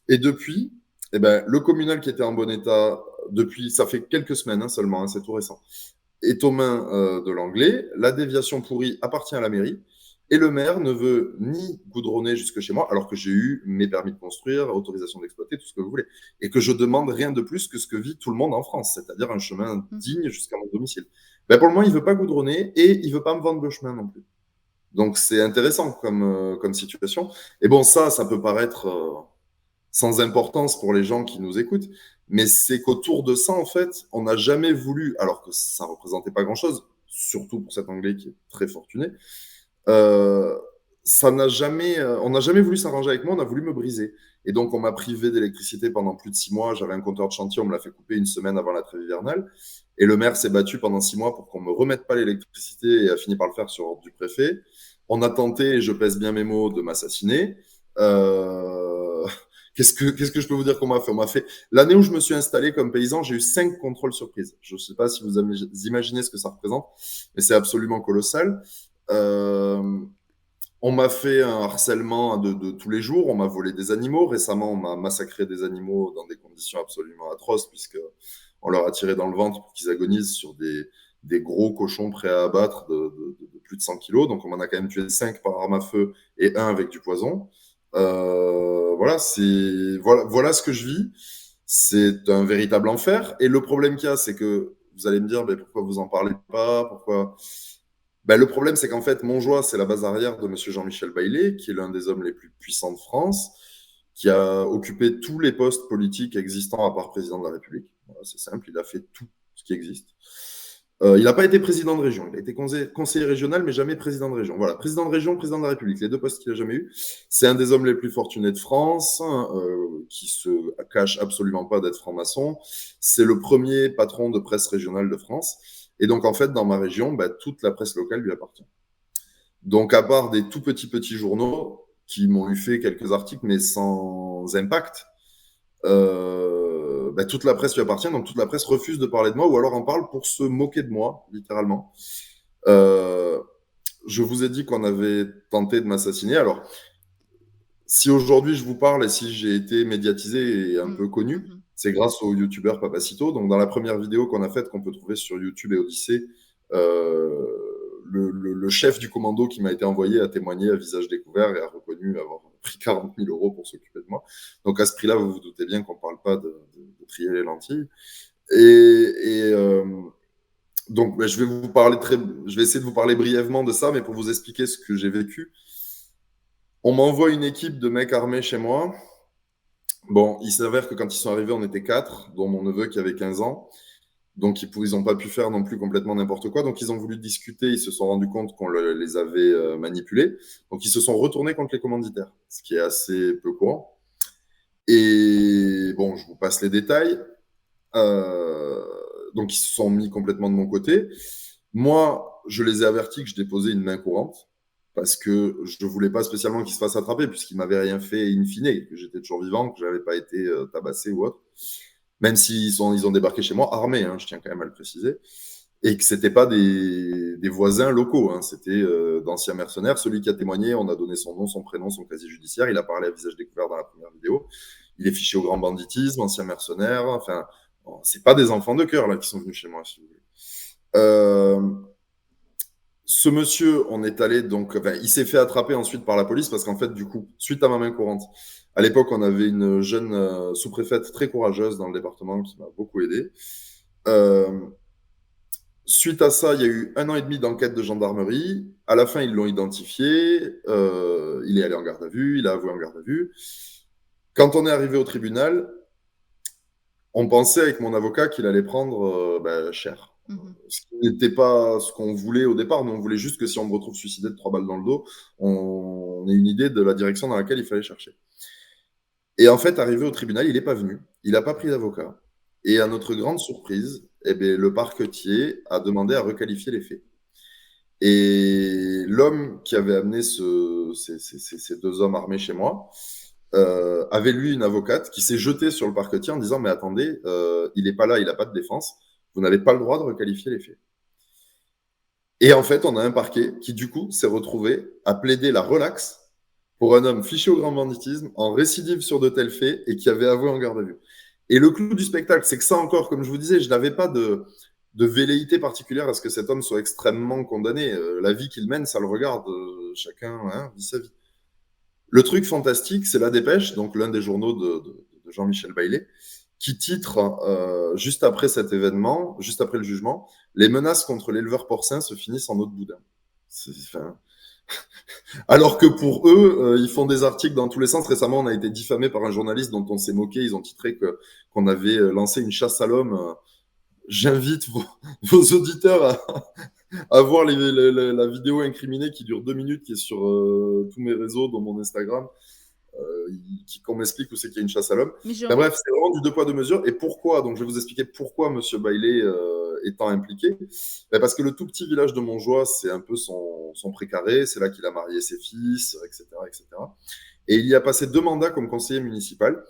Et depuis, eh ben, le communal qui était en bon état, depuis, ça fait quelques semaines seulement, c'est tout récent, est aux mains de l'anglais. La déviation pourrie appartient à la mairie. Et le maire ne veut ni goudronner jusque chez moi, alors que j'ai eu mes permis de construire, autorisation d'exploiter, tout ce que vous voulez. Et que je demande rien de plus que ce que vit tout le monde en France, c'est-à-dire un chemin digne jusqu'à mon domicile. Ben pour le moment, il ne veut pas goudronner et il ne veut pas me vendre le chemin non plus. Donc c'est intéressant comme situation. Et bon, ça peut paraître sans importance pour les gens qui nous écoutent, mais c'est qu'autour de ça, en fait, on n'a jamais voulu, alors que ça représentait pas grand-chose, surtout pour cet anglais qui est très fortuné, euh, on n'a jamais voulu s'arranger avec moi, on a voulu me briser. Et donc, on m'a privé d'électricité pendant plus de 6 mois. J'avais un compteur de chantier, on me l'a fait couper une semaine avant la trêve hivernale. Et le maire s'est battu pendant 6 mois pour qu'on me remette pas l'électricité et a fini par le faire sur ordre du préfet. On a tenté, et je pèse bien mes mots, de m'assassiner. Euh... Qu'est-ce que je peux vous dire qu'on m'a fait? On m'a fait l'année où je me suis installé comme paysan, j'ai eu 5 contrôles surprises. Je ne sais pas si vous imaginez ce que ça représente, mais c'est absolument colossal. Euh, on m'a fait un harcèlement de tous les jours, on m'a volé des animaux. Récemment, on m'a massacré des animaux dans des conditions absolument atroces, puisque on leur a tiré dans le ventre pour qu'ils agonisent sur des gros cochons prêts à abattre de plus de 100 kilos. Donc on m'en a quand même tué 5 par arme à feu et un avec du poison. Voilà ce que je vis. C'est un véritable enfer. Et le problème qu'il y a, c'est que vous allez me dire, ben, pourquoi vous en parlez pas? Pourquoi ben, le problème, c'est qu'en fait, Montjoie, c'est la base arrière de Monsieur Jean-Michel Baillet, qui est l'un des hommes les plus puissants de France, qui a occupé tous les postes politiques existants à part président de la République. Voilà, c'est simple, il a fait tout ce qui existe. Il n'a pas été président de région, il a été conseiller régional, mais jamais président de région. Voilà, président de région, président de la République, les deux postes qu'il a jamais eu. C'est un des hommes les plus fortunés de France, qui se cache absolument pas d'être franc-maçon. C'est le premier patron de presse régionale de France. Et donc, en fait, dans ma région, bah, toute la presse locale lui appartient. Donc, à part des tout petits journaux qui m'ont eu fait quelques articles, mais sans impact, bah, toute la presse lui appartient. Donc, toute la presse refuse de parler de moi ou alors en parle pour se moquer de moi, littéralement. Euh, je vous ai dit qu'on avait tenté de m'assassiner. Alors, si aujourd'hui je vous parle et si j'ai été médiatisé et un peu connu, c'est grâce au youtubeur Papacito. Donc, dans la première vidéo qu'on a faite, qu'on peut trouver sur YouTube et Odyssée, le chef du commando qui m'a été envoyé a témoigné à visage découvert et a reconnu avoir pris 40 000 euros pour s'occuper de moi. Donc, à ce prix-là, vous vous doutez bien qu'on ne parle pas de trier les lentilles. Donc, je vais essayer de vous parler brièvement de ça, mais pour vous expliquer ce que j'ai vécu. On m'envoie une équipe de mecs armés chez moi. Bon, il s'avère que quand ils sont arrivés, on était 4, dont mon neveu qui avait 15 ans. Donc, ils n'ont pas pu faire non plus complètement n'importe quoi. Donc, ils ont voulu discuter. Ils se sont rendus compte qu'on les avait manipulés. Donc, ils se sont retournés contre les commanditaires, ce qui est assez peu courant. Et bon, je vous passe les détails. Euh, donc, ils se sont mis complètement de mon côté. Moi, je les ai avertis que je déposais une main courante parce que je ne voulais pas spécialement qu'ils se fassent attraper puisqu'ils ne m'avaient rien fait in fine, que j'étais toujours vivant, que je n'avais pas été tabassé ou autre. Même s'ils ont débarqué chez moi armés, hein, je tiens quand même à le préciser, et que ce n'étaient pas des voisins locaux, hein, c'était d'anciens mercenaires. Celui qui a témoigné, on a donné son nom, son prénom, son casier judiciaire, il a parlé à visage découvert dans la première vidéo. Il est fiché au grand banditisme, ancien mercenaire, enfin, bon, c'est pas des enfants de cœur là qui sont venus chez moi, si vous voulez. Euh, Ce monsieur, on est allé donc, enfin, il s'est fait attraper ensuite par la police parce qu'en fait, du coup, suite à ma main courante, à l'époque, on avait une jeune sous-préfète très courageuse dans le département qui m'a beaucoup aidé. Euh, Suite à ça, il y a eu 1 an et demi d'enquête de gendarmerie. À la fin, ils l'ont identifié. Il est allé en garde à vue. Il a avoué en garde à vue. Quand on est arrivé au tribunal, on pensait avec mon avocat qu'il allait prendre cher. Ce qui n'était pas ce qu'on voulait au départ. Nous, on voulait juste que si on me retrouve suicidé de 3 balles dans le dos, on ait une idée de la direction dans laquelle il fallait chercher. Et en fait, arrivé au tribunal, il n'est pas venu. Il n'a pas pris d'avocat. Et à notre grande surprise, eh bien, le parquetier a demandé à requalifier les faits. Et l'homme qui avait amené ces 2 hommes armés chez moi avait lui une avocate qui s'est jetée sur le parquetier en disant mais attendez, il n'est pas là, il n'a pas de défense, vous n'avez pas le droit de requalifier les faits. Et en fait, on a un parquet qui du coup s'est retrouvé à plaider la relaxe pour un homme fiché au grand banditisme, en récidive sur de tels faits et qui avait avoué en garde à vue. Et le clou du spectacle, c'est que ça encore, comme je vous disais, je n'avais pas de velléité particulière à ce que cet homme soit extrêmement condamné. La vie qu'il mène, ça le regarde. Chacun vit sa vie. Le truc fantastique, c'est La Dépêche, donc l'un des journaux de Jean-Michel Bailey, qui titre, juste après cet événement, juste après le jugement, les menaces contre l'éleveur porcin se finissent en eau de boudin. Enfin, alors que pour eux, ils font des articles dans tous les sens. Récemment, on a été diffamé par un journaliste dont on s'est moqué. Ils ont titré qu'on avait lancé une chasse à l'homme. J'invite vos auditeurs à voir la vidéo incriminée qui dure 2 minutes, qui est sur tous mes réseaux, dont mon Instagram, qu'on m'explique où c'est qu'il y a une chasse à l'homme. Ben bref, c'est vraiment du 2 poids 2 mesures. Et pourquoi? Donc, je vais vous expliquer pourquoi M. Bailey étant impliqué. Ben parce que le tout petit village de Montjoie, c'est un peu son précaré. C'est là qu'il a marié ses fils, etc., etc. Et il y a passé 2 mandats comme conseiller municipal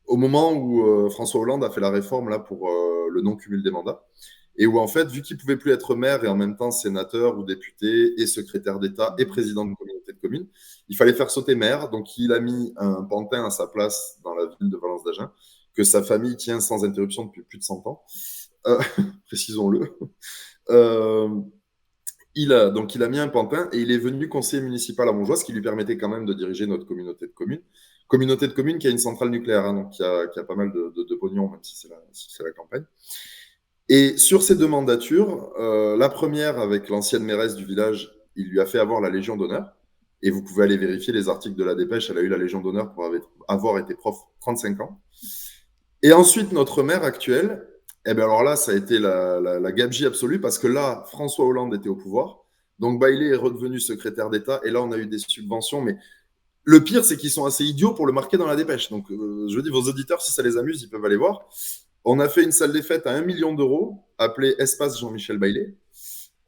au moment où François Hollande a fait la réforme là, pour le non-cumul des mandats. Et où, en fait, vu qu'il ne pouvait plus être maire et en même temps sénateur ou député et secrétaire d'État et président de communauté de communes, il fallait faire sauter maire. Donc, il a mis un pantin à sa place dans la ville de Valence-d'Agen, que sa famille tient sans interruption depuis plus de 100 ans. Précisons-le. Donc, il a mis un pantin et il est venu conseiller municipal à Montjoie, ce qui lui permettait quand même de diriger notre communauté de communes. Communauté de communes qui a une centrale nucléaire, hein, donc qui a pas mal de pognon, même si c'est la campagne. Et sur ces 2 mandatures, la première avec l'ancienne mairesse du village, il lui a fait avoir la Légion d'honneur. Et vous pouvez aller vérifier les articles de La Dépêche, elle a eu la Légion d'honneur pour avoir été prof 35 ans. Et ensuite, notre maire actuel, eh bien alors là, ça a été la gabegie absolue parce que là, François Hollande était au pouvoir. Donc Bailey est redevenu secrétaire d'État et là, on a eu des subventions. Mais le pire, c'est qu'ils sont assez idiots pour le marquer dans La Dépêche. Donc je dis, vos auditeurs, si ça les amuse, ils peuvent aller voir. On a fait une salle des fêtes à 1 million d'euros, appelée Espace Jean-Michel Bailey,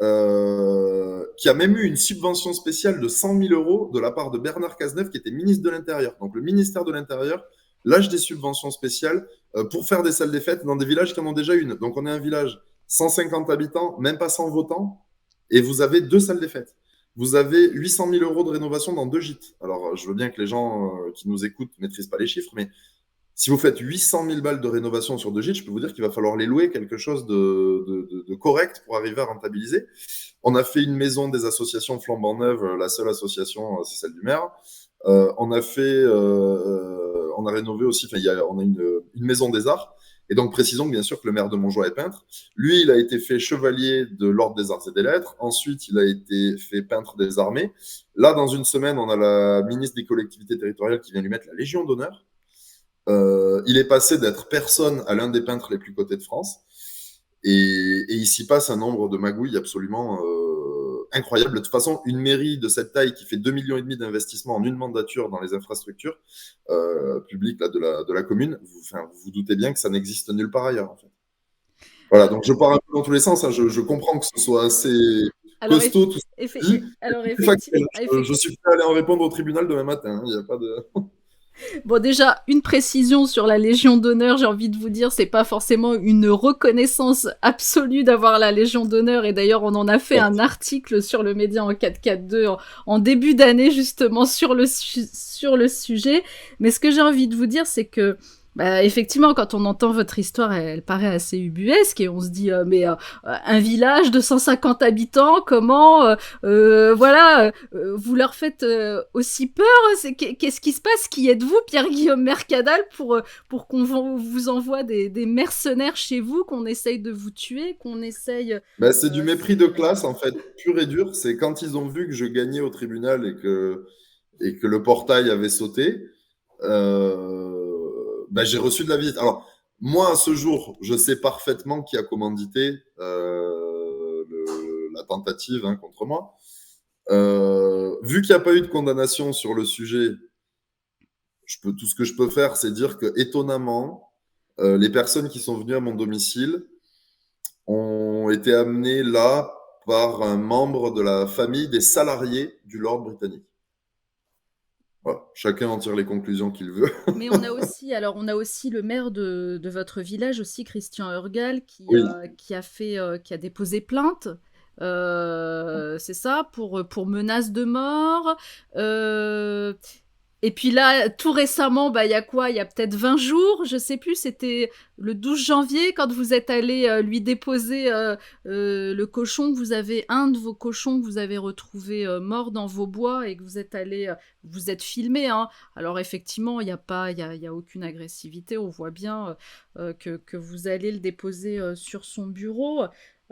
qui a même eu une subvention spéciale de 100 000 euros de la part de Bernard Cazeneuve, qui était ministre de l'Intérieur. Donc le ministère de l'Intérieur lâche des subventions spéciales pour faire des salles des fêtes dans des villages qui en ont déjà une. Donc on est un village 150 habitants, même pas 100 votants, et vous avez 2 salles des fêtes. Vous avez 800 000 euros de rénovation dans 2 gîtes. Alors je veux bien que les gens qui nous écoutent ne maîtrisent pas les chiffres, mais si vous faites 800 000 balles de rénovation sur 2 gîtes, je peux vous dire qu'il va falloir les louer quelque chose de correct pour arriver à rentabiliser. On a fait une maison des associations flambant neuve, la seule association, c'est celle du maire. On a rénové aussi, on a une maison des arts. Et donc, précisons bien sûr que le maire de Montjoie est peintre. Lui, il a été fait chevalier de l'Ordre des Arts et des Lettres. Ensuite, il a été fait peintre des armées. Là, dans une semaine, on a la ministre des collectivités territoriales qui vient lui mettre la Légion d'honneur. Il est passé d'être personne à l'un des peintres les plus cotés de France. Et il s'y passe un nombre de magouilles absolument incroyable. De toute façon, une mairie de cette taille qui fait 2,5 millions d'investissements en une mandature dans les infrastructures publiques là, de la commune, vous doutez bien que ça n'existe nulle part ailleurs. En fait. Voilà, donc je pars un peu dans tous les sens. Hein. Je comprends que ce soit assez Alors, costaud tout ce que tu dis. alors C'est factuel. Je effectivement. suis prêt à aller en répondre au tribunal demain matin. Il n'y a pas de. Bon, déjà, une précision sur la Légion d'honneur, j'ai envie de vous dire, c'est pas forcément une reconnaissance absolue d'avoir la Légion d'honneur, et d'ailleurs, on en a fait un article sur le Média en 442 en début d'année, justement, sur sur le sujet. Mais ce que j'ai envie de vous dire, c'est que bah, effectivement, quand on entend votre histoire, elle paraît assez ubuesque et on se dit un village de 150 habitants, comment voilà, vous leur faites aussi peur. Qu'est-ce qui se passe? Qui êtes-vous, Pierre-Guillaume Mercadal, pour qu'on vous envoie des mercenaires chez vous, qu'on essaye de vous tuer, qu'on essaye... Ben, c'est du mépris de classe, en fait, pur et dur. C'est quand ils ont vu que je gagnais au tribunal et que le portail avait sauté, ben, j'ai reçu de la visite. Alors, moi, à ce jour, je sais parfaitement qui a commandité la tentative hein, contre moi. Vu qu'il n'y a pas eu de condamnation sur le sujet, tout ce que je peux faire, c'est dire que étonnamment, les personnes qui sont venues à mon domicile ont été amenées là par un membre de la famille des salariés du Lord britannique. Voilà. Chacun en tire les conclusions qu'il veut. Mais on a aussi le maire de votre village aussi, Christian Hurgal, Oui. qui a déposé plainte. C'est ça, pour menace de mort. Euh, et puis là, tout récemment, bah, il y a quoi? Il y a peut-être 20 jours, je sais plus, c'était le 12 janvier, quand vous êtes allé lui déposer le cochon, un de vos cochons que vous avez retrouvé mort dans vos bois et que vous êtes allé, vous êtes filmé, hein. Alors effectivement, il y a aucune agressivité, on voit bien que vous allez le déposer sur son bureau.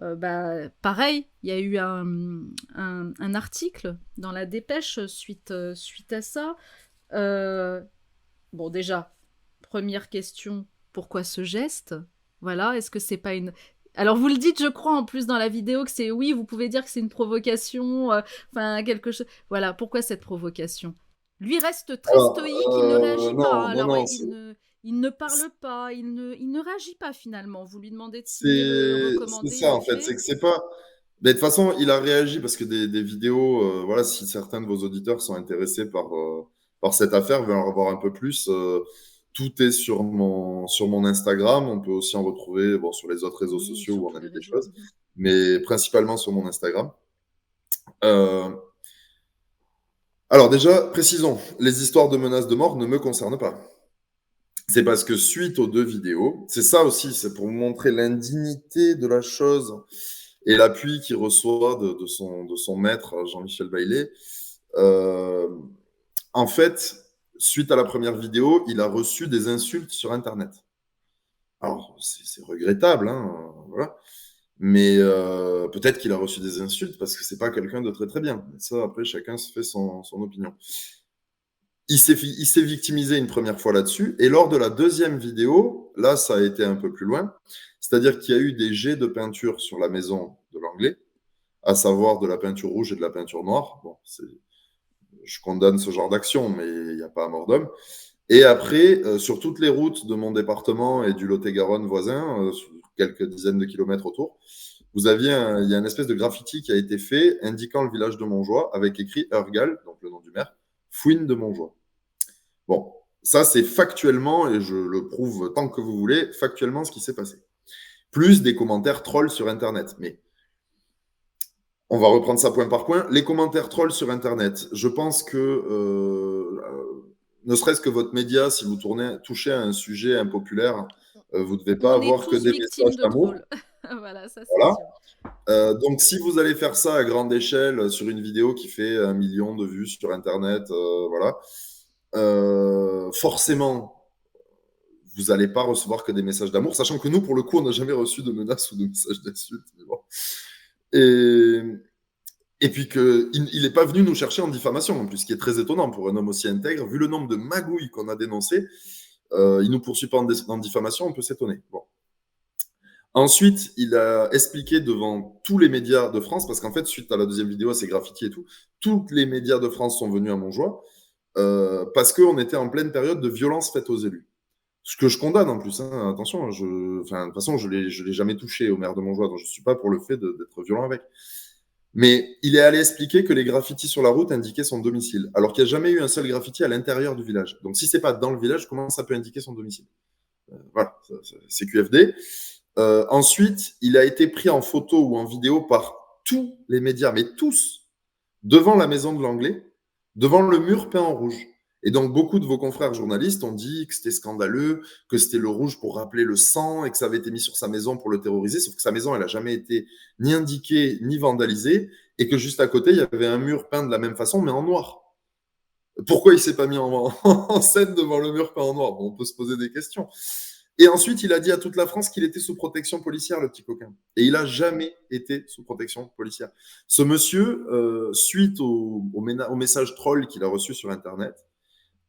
Bah, pareil, il y a eu un article dans la dépêche suite à ça. Euh, bon, déjà, première question, pourquoi ce geste? Voilà, est-ce que c'est pas une... Alors, vous le dites, je crois, en plus dans la vidéo, que c'est... Oui, vous pouvez dire que c'est une provocation, enfin, quelque chose... Voilà, pourquoi cette provocation? Lui reste très Alors, stoïque, il ne réagit pas. Hein. non, Alors, non, il ne parle pas, il ne réagit pas, finalement. Vous lui demandez de signer le c'est recommandé, ça il le en fait. C'est fait. que c'est pas. Mais de toute façon, il a réagi parce que des vidéos, voilà, si certains de vos auditeurs sont intéressés par cette affaire, veulent en avoir un peu plus, tout est sur mon Instagram. On peut aussi en retrouver bon, sur les autres réseaux Oui, sociaux sur où on tous a les mis des réseaux. choses, mais principalement sur mon Instagram. Euh, alors déjà, précisons, les histoires de menaces de mort ne me concernent pas. C'est parce que suite aux deux vidéos, c'est ça aussi, c'est pour vous montrer l'indignité de la chose et l'appui qu'il reçoit de son maître, Jean-Michel Baillet. Euh, en fait, suite à la première vidéo, il a reçu des insultes sur Internet. Alors, c'est regrettable, hein, voilà. Mais peut-être qu'il a reçu des insultes parce que c'est pas quelqu'un de très très bien. Ça, après, chacun se fait son opinion. Il s'est victimisé une première fois là-dessus. Et lors de la deuxième vidéo, là, ça a été un peu plus loin. C'est-à-dire qu'il y a eu des jets de peinture sur la maison de l'anglais, à savoir de la peinture rouge et de la peinture noire. Bon, je condamne ce genre d'action, mais il n'y a pas à mort d'homme. Et après, sur toutes les routes de mon département et du Lot-et-Garonne voisin, sur quelques dizaines de kilomètres autour, il y a une espèce de graffiti qui a été fait indiquant le village de Montjoie avec écrit Urgal, donc le nom du maire, Fouine de Montjoie. Bon, ça c'est factuellement, et je le prouve tant que vous voulez, factuellement ce qui s'est passé. Plus des commentaires trolls sur Internet. Mais on va reprendre ça point par point. Les commentaires trolls sur Internet, je pense que, ne serait-ce que votre média, si vous touchez à un sujet impopulaire, vous ne devez pas On est avoir que tous des victimes messages de d'amour. trolls. Voilà, ça c'est Voilà. sûr. Donc, si vous allez faire ça à grande échelle sur une vidéo qui fait 1 million de vues sur Internet, voilà, forcément, vous n'allez pas recevoir que des messages d'amour, sachant que nous, pour le coup, on n'a jamais reçu de menaces ou de messages d'insultes. Bon. Et, et puis qu'il n'est pas venu nous chercher en diffamation, en plus, ce qui est très étonnant pour un homme aussi intègre. Vu le nombre de magouilles qu'on a dénoncées, il ne nous poursuit pas en diffamation, on peut s'étonner. Bon. Ensuite, il a expliqué devant tous les médias de France, parce qu'en fait, suite à la deuxième vidéo, à ces graffitis et tout, tous les médias de France sont venus à Montjoie, parce qu'on était en pleine période de violence faite aux élus. Ce que je condamne en plus, hein, attention, de toute façon, je l'ai jamais touché au maire de Montjoie, donc je ne suis pas pour le fait d'être violent avec. Mais il est allé expliquer que les graffitis sur la route indiquaient son domicile, alors qu'il n'y a jamais eu un seul graffiti à l'intérieur du village. Donc si c'est pas dans le village, comment ça peut indiquer son domicile? Voilà, c'est QFD. Ensuite, il a été pris en photo ou en vidéo par tous les médias, mais tous, devant la maison de l'Anglais, devant le mur peint en rouge. Et donc, beaucoup de vos confrères journalistes ont dit que c'était scandaleux, que c'était le rouge pour rappeler le sang et que ça avait été mis sur sa maison pour le terroriser, sauf que sa maison, elle n'a jamais été ni indiquée ni vandalisée et que juste à côté, il y avait un mur peint de la même façon, mais en noir. Pourquoi il s'est pas mis en scène devant le mur peint en noir? Bon, on peut se poser des questions. Et ensuite, il a dit à toute la France qu'il était sous protection policière, le petit coquin. Et il n'a jamais été sous protection policière. Ce monsieur, suite au message troll qu'il a reçu sur Internet,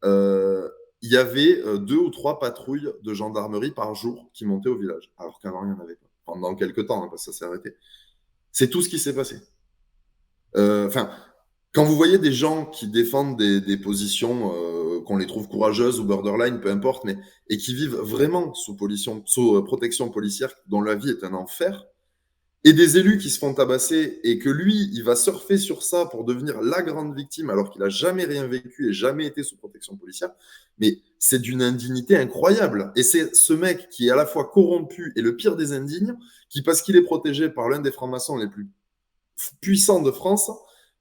il y avait 2 ou 3 patrouilles de gendarmerie par jour qui montaient au village, alors qu'avant, il n'y en avait pas. Pendant quelques temps, hein, parce que ça s'est arrêté. C'est tout ce qui s'est passé. Enfin, quand vous voyez des gens qui défendent des positions, qu'on les trouve courageuses ou borderline, peu importe, mais et qui vivent vraiment sous protection policière, dont la vie est un enfer, et des élus qui se font tabasser et que lui, il va surfer sur ça pour devenir la grande victime alors qu'il a jamais rien vécu et jamais été sous protection policière, mais c'est d'une indignité incroyable. Et c'est ce mec qui est à la fois corrompu et le pire des indignes, qui, parce qu'il est protégé par l'un des francs-maçons les plus puissant de France,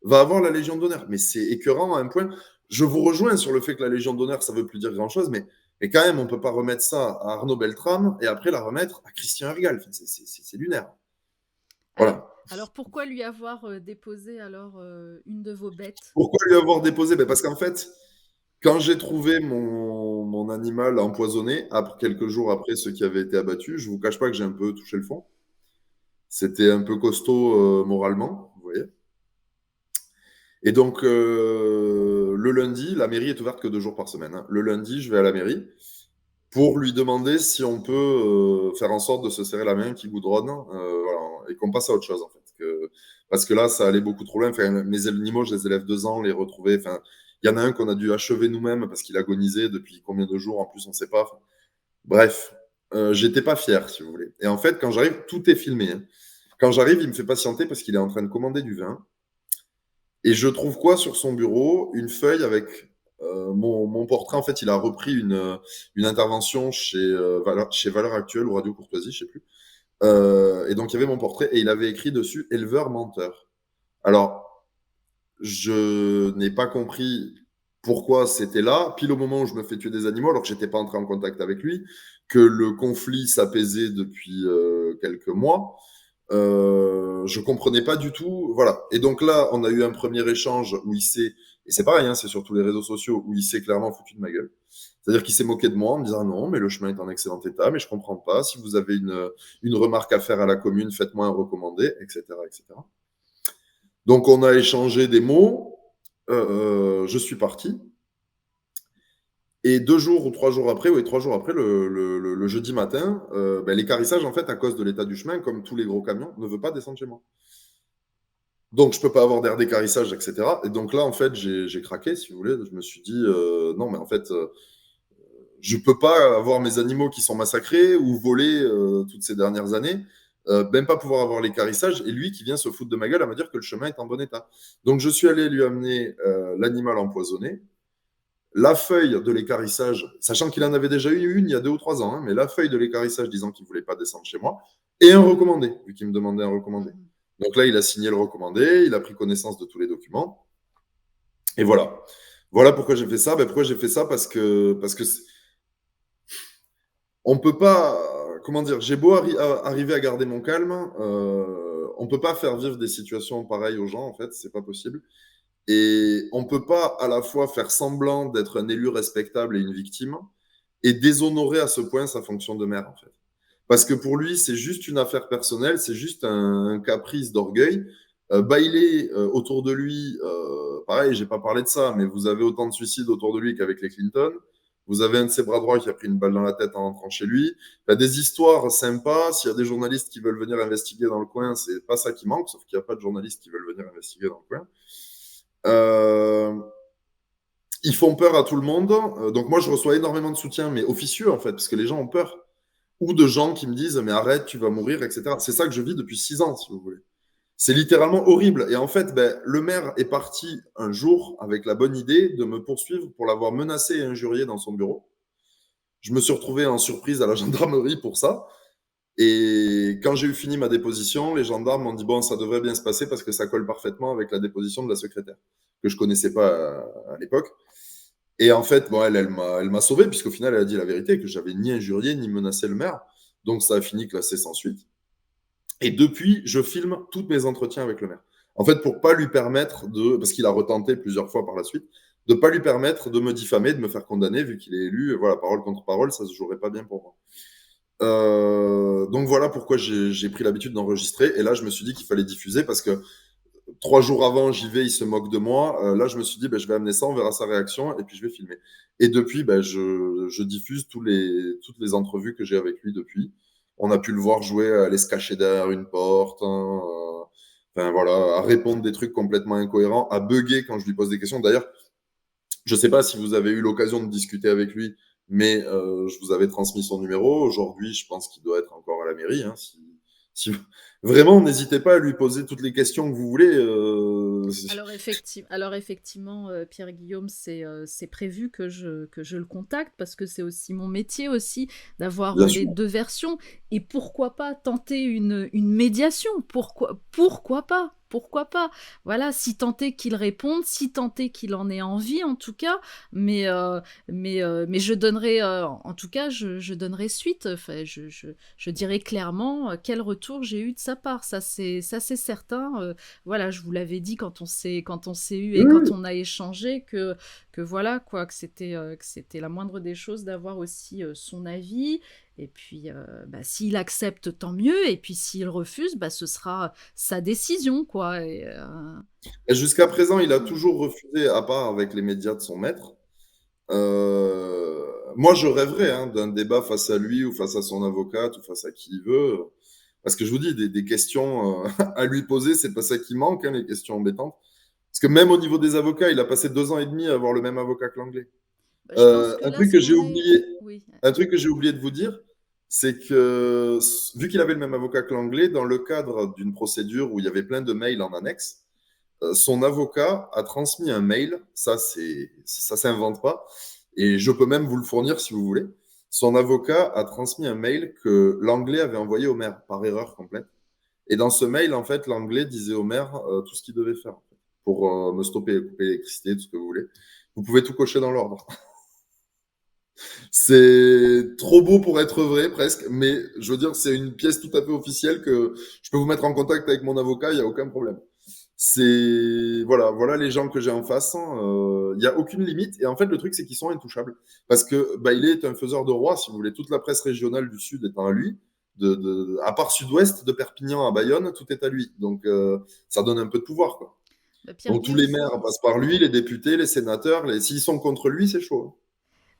va avoir la Légion d'honneur. Mais c'est écœurant à un point. Je vous rejoins sur le fait que la Légion d'honneur, ça ne veut plus dire grand-chose, mais quand même, on ne peut pas remettre ça à Arnaud Beltrame et après la remettre à Christian Ergal. Enfin, c'est lunaire. Alors, Voilà. alors pourquoi lui avoir déposé alors une de vos bêtes? Pourquoi lui avoir déposé? Parce qu'en fait, quand j'ai trouvé mon animal empoisonné, après, quelques jours après ce qui avait été abattu, je ne vous cache pas que j'ai un peu touché le fond. C'était un peu costaud moralement, vous voyez. Et donc, le lundi, la mairie est ouverte que 2 jours par semaine, hein. Le lundi, je vais à la mairie pour lui demander si on peut faire en sorte de se serrer la main qui goudronne, voilà, et qu'on passe à autre chose, en fait. Parce que là, ça allait beaucoup trop loin. Enfin, mes animaux, je les élève 2 ans, les retrouver. Enfin, il y en a un qu'on a dû achever nous-mêmes parce qu'il agonisait depuis combien de jours, en plus, on ne sait pas. Enfin, bref, j'étais pas fier, si vous voulez. Et en fait, quand j'arrive, tout est filmé, hein. Quand j'arrive, il me fait patienter parce qu'il est en train de commander du vin. Et je trouve quoi sur son bureau? Une feuille avec mon portrait. En fait, il a repris une intervention chez Valeurs Actuelles ou Radio Courtoisie, je sais plus. Et donc, il y avait mon portrait et il avait écrit dessus éleveur menteur. Alors, je n'ai pas compris pourquoi c'était là, pile au moment où je me fais tuer des animaux, alors que j'étais pas entré en contact avec lui, que le conflit s'apaisait depuis quelques mois. Je comprenais pas du tout. Voilà. Et donc là, on a eu un premier échange où il s'est, et c'est pareil, hein, c'est sur tous les réseaux sociaux, où il s'est clairement foutu de ma gueule. C'est-à-dire qu'il s'est moqué de moi en me disant non, mais le chemin est en excellent état, mais je comprends pas. Si vous avez une remarque à faire à la commune, faites-moi un recommandé, etc., etc. Donc on a échangé des mots. Je suis parti. Et 2 jours ou 3 jours après, oui, 3 jours après, le jeudi matin, l'équarrissage, en fait, à cause de l'état du chemin, comme tous les gros camions, ne veut pas descendre chez moi. Donc, je peux pas avoir d'air d'équarrissage, etc. Et donc là, en fait, j'ai craqué, si vous voulez. Je me suis dit, non, mais en fait, je peux pas avoir mes animaux qui sont massacrés ou volés toutes ces dernières années, même pas pouvoir avoir l'équarrissage, et lui qui vient se foutre de ma gueule à me dire que le chemin est en bon état. Donc, je suis allé lui amener l'animal empoisonné, la feuille de l'équarrissage, sachant qu'il en avait déjà eu une il y a 2 ou 3 ans, hein, mais la feuille de l'équarrissage disant qu'il ne voulait pas descendre chez moi, et un recommandé, vu qu'il me demandait un recommandé. Donc là, il a signé le recommandé, il a pris connaissance de tous les documents, et voilà. Voilà pourquoi j'ai fait ça. Pourquoi j'ai fait ça? Parce que on peut pas, comment dire, j'ai beau arriver à garder mon calme, on peut pas faire vivre des situations pareilles aux gens, en fait, c'est pas possible. Et on ne peut pas à la fois faire semblant d'être un élu respectable et une victime, et déshonorer à ce point sa fonction de maire, en fait. Parce que pour lui, c'est juste une affaire personnelle, c'est juste un caprice d'orgueil. Bailey, autour de lui, pareil, j'ai pas parlé de ça, mais vous avez autant de suicides autour de lui qu'avec les Clinton. Vous avez un de ses bras droits qui a pris une balle dans la tête en rentrant chez lui. Il y a des histoires sympas. S'il y a des journalistes qui veulent venir investiguer dans le coin, c'est pas ça qui manque, sauf qu'il n'y a pas de journalistes qui veulent venir investiguer dans le coin. Euh, Ils font peur à tout le monde. Donc moi, je reçois énormément de soutien, mais officieux en fait, parce que les gens ont peur. Ou de gens qui me disent, mais arrête, tu vas mourir, etc. C'est ça que je vis depuis 6 ans, si vous voulez. C'est littéralement horrible. Et en fait, ben, le maire est parti un jour avec la bonne idée de me poursuivre pour l'avoir menacé et injurié dans son bureau. Je me suis retrouvé en surprise à la gendarmerie pour ça. Et quand j'ai eu fini ma déposition, les gendarmes m'ont dit, bon, ça devrait bien se passer parce que ça colle parfaitement avec la déposition de la secrétaire, que je connaissais pas à l'époque. Et en fait, bon, elle m'a sauvé, puisqu'au final, elle a dit la vérité, que j'avais ni injurié ni menacé le maire. Donc, ça a fini classé sans suite. Et depuis, je filme tous mes entretiens avec le maire. En fait, pour pas lui permettre de, parce qu'il a retenté plusieurs fois par la suite, de pas lui permettre de me diffamer, de me faire condamner, vu qu'il est élu. Voilà, parole contre parole, ça se jouerait pas bien pour moi. Donc voilà pourquoi j'ai pris l'habitude d'enregistrer. Et là, je me suis dit qu'il fallait diffuser parce que 3 jours avant, j'y vais, il se moque de moi. Là, je me suis dit, ben, je vais amener ça, on verra sa réaction, et puis je vais filmer. Et depuis, ben, je diffuse toutes les entrevues que j'ai avec lui depuis. On a pu le voir jouer à aller se cacher derrière une porte, hein, enfin voilà, à répondre des trucs complètement incohérents, à bugger quand je lui pose des questions. D'ailleurs, je ne sais pas si vous avez eu l'occasion de discuter avec lui, mais je vous avais transmis son numéro. Aujourd'hui, je pense qu'il doit être encore à la mairie. Hein, si... Vraiment, n'hésitez pas à lui poser toutes les questions que vous voulez. Alors effectivement, Pierre-Guillaume, c'est prévu que je le contacte parce que c'est aussi mon métier aussi d'avoir Bien les sûr. deux versions. Et pourquoi pas tenter une médiation? Pourquoi pas? Pourquoi pas? Voilà, si tant est qu'il réponde, si tant est qu'il en ait envie en tout cas, mais, mais je donnerai, en tout cas, je donnerai suite. Enfin, je dirai clairement quel retour j'ai eu de sa part. Ça c'est certain. Voilà, je vous l'avais dit quand on s'est eu et quand Oui, on a échangé que voilà quoi, que c'était la moindre des choses d'avoir aussi son avis. Et puis, bah, s'il accepte, tant mieux. Et puis, s'il refuse, bah, ce sera sa décision, quoi. Et, et jusqu'à présent, il a toujours refusé, à part avec les médias de son maître. Moi, je rêverais hein, d'un débat face à lui ou face à son avocate ou face à qui il veut. Parce que je vous dis, des questions à lui poser, c'est pas ça qui manque, hein, les questions embêtantes. Parce que même au niveau des avocats, il a passé 2 ans et demi à avoir le même avocat que l'anglais. bah, je pense que Un là, truc que si j'ai on est. oublié, Oui. un truc que j'ai oublié de vous dire, c'est que vu qu'il avait le même avocat que l'anglais, dans le cadre d'une procédure où il y avait plein de mails en annexe, son avocat a transmis un mail, ça s'invente pas, et je peux même vous le fournir si vous voulez. Son avocat a transmis un mail que l'anglais avait envoyé au maire par erreur complète. Et dans ce mail, en fait, l'anglais disait au maire tout ce qu'il devait faire en fait, pour me stopper, couper l'électricité, tout ce que vous voulez. Vous pouvez tout cocher dans l'ordre. C'est trop beau pour être vrai, presque, mais je veux dire, c'est une pièce tout à fait officielle que je peux vous mettre en contact avec mon avocat, il n'y a aucun problème. Voilà les gens que j'ai en face. Il n'y a aucune limite. Et en fait, le truc, c'est qu'ils sont intouchables. Parce que Bailey est un faiseur de roi, si vous voulez. Toute la presse régionale du Sud étant à lui. À part Sud-Ouest, de Perpignan à Bayonne, tout est à lui. Donc, ça donne un peu de pouvoir, quoi. Bah, Pierre Donc, tous Guillaume, les maires passent par lui, les députés, les sénateurs. S'ils sont contre lui, c'est chaud.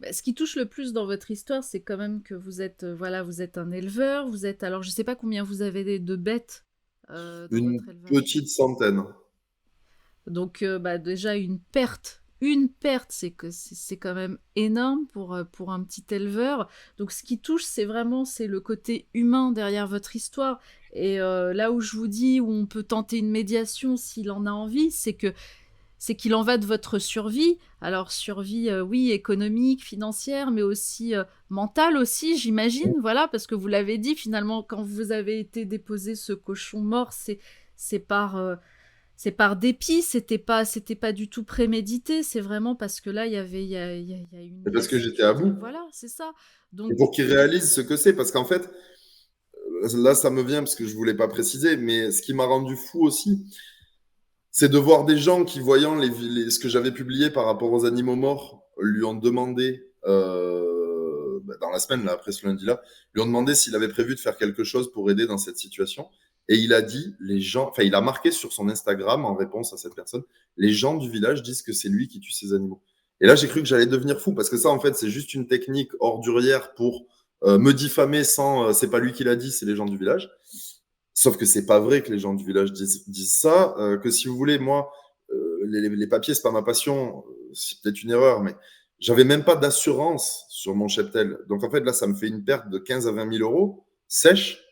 bah, ce qui touche le plus dans votre histoire, c'est quand même que vous êtes, voilà, vous êtes un éleveur. Vous êtes, alors, je sais pas combien vous avez de bêtes dans Une votre élevage. petite centaine. Donc, bah, déjà, une perte, c'est que c'est quand même énorme pour un petit éleveur. Donc, ce qui touche, c'est vraiment c'est le côté humain derrière votre histoire. Et là où je vous dis, où on peut tenter une médiation s'il en a envie, c'est qu'il en va de votre survie. Alors, survie, oui, économique, financière, mais aussi mentale aussi, j'imagine. Voilà, parce que vous l'avez dit, finalement, quand vous avez été déposé ce cochon mort, c'est par c'est par dépit, c'était pas du tout prémédité, c'est vraiment parce que là, il y a une C'est parce que j'étais à bout. voilà, c'est ça. Et Donc, pour qu'ils réalisent ce que c'est. Parce qu'en fait, là, ça me vient parce que je voulais pas préciser, mais ce qui m'a rendu fou aussi, c'est de voir des gens qui, voyant ce que j'avais publié par rapport aux animaux morts, lui ont demandé dans la semaine, là, après ce lundi-là, lui ont demandé s'il avait prévu de faire quelque chose pour aider dans cette situation. Et il a dit, il a marqué sur son Instagram en réponse à cette personne, les gens du village disent que c'est lui qui tue ces animaux. Et là, j'ai cru que j'allais devenir fou parce que ça, en fait, c'est juste une technique ordurière pour me diffamer sans, c'est pas lui qui l'a dit, c'est les gens du village. Sauf que c'est pas vrai que les gens du village disent ça, que si vous voulez, moi, les papiers, c'est pas ma passion, c'est peut-être une erreur, mais j'avais même pas d'assurance sur mon cheptel. Donc en fait, là, ça me fait une perte de 15 à 20 000 euros sèche,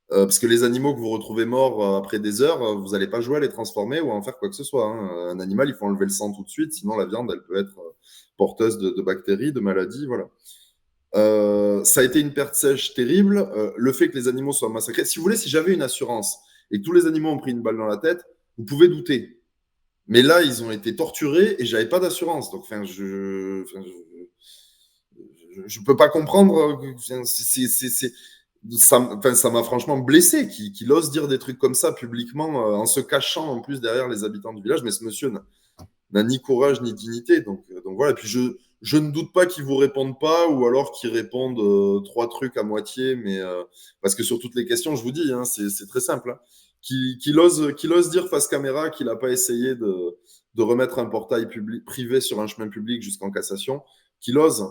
parce que les animaux que vous retrouvez morts après des heures, vous n'allez pas jouer à les transformer ou à en faire quoi que ce soit, hein. Un animal, il faut enlever le sang tout de suite, sinon la viande, elle peut être porteuse de bactéries, de maladies, voilà. Ça a été une perte sèche terrible. Le fait que les animaux soient massacrés. Si vous voulez, si j'avais une assurance et que tous les animaux ont pris une balle dans la tête, vous pouvez douter. Mais là, ils ont été torturés et j'avais pas d'assurance. Donc, je peux pas comprendre. Ça m'a franchement blessé qu'il ose dire des trucs comme ça publiquement en se cachant en plus derrière les habitants du village. Mais ce monsieur n'a ni courage ni dignité. Donc voilà. Et puis je ne doute pas qu'ils vous répondent pas ou alors qu'ils répondent trois trucs à moitié. Mais parce que sur toutes les questions, je vous dis, hein, c'est très simple. Hein, qu'il ose dire face caméra qu'il n'a pas essayé de remettre un portail privé sur un chemin public jusqu'en cassation, qu'il ose.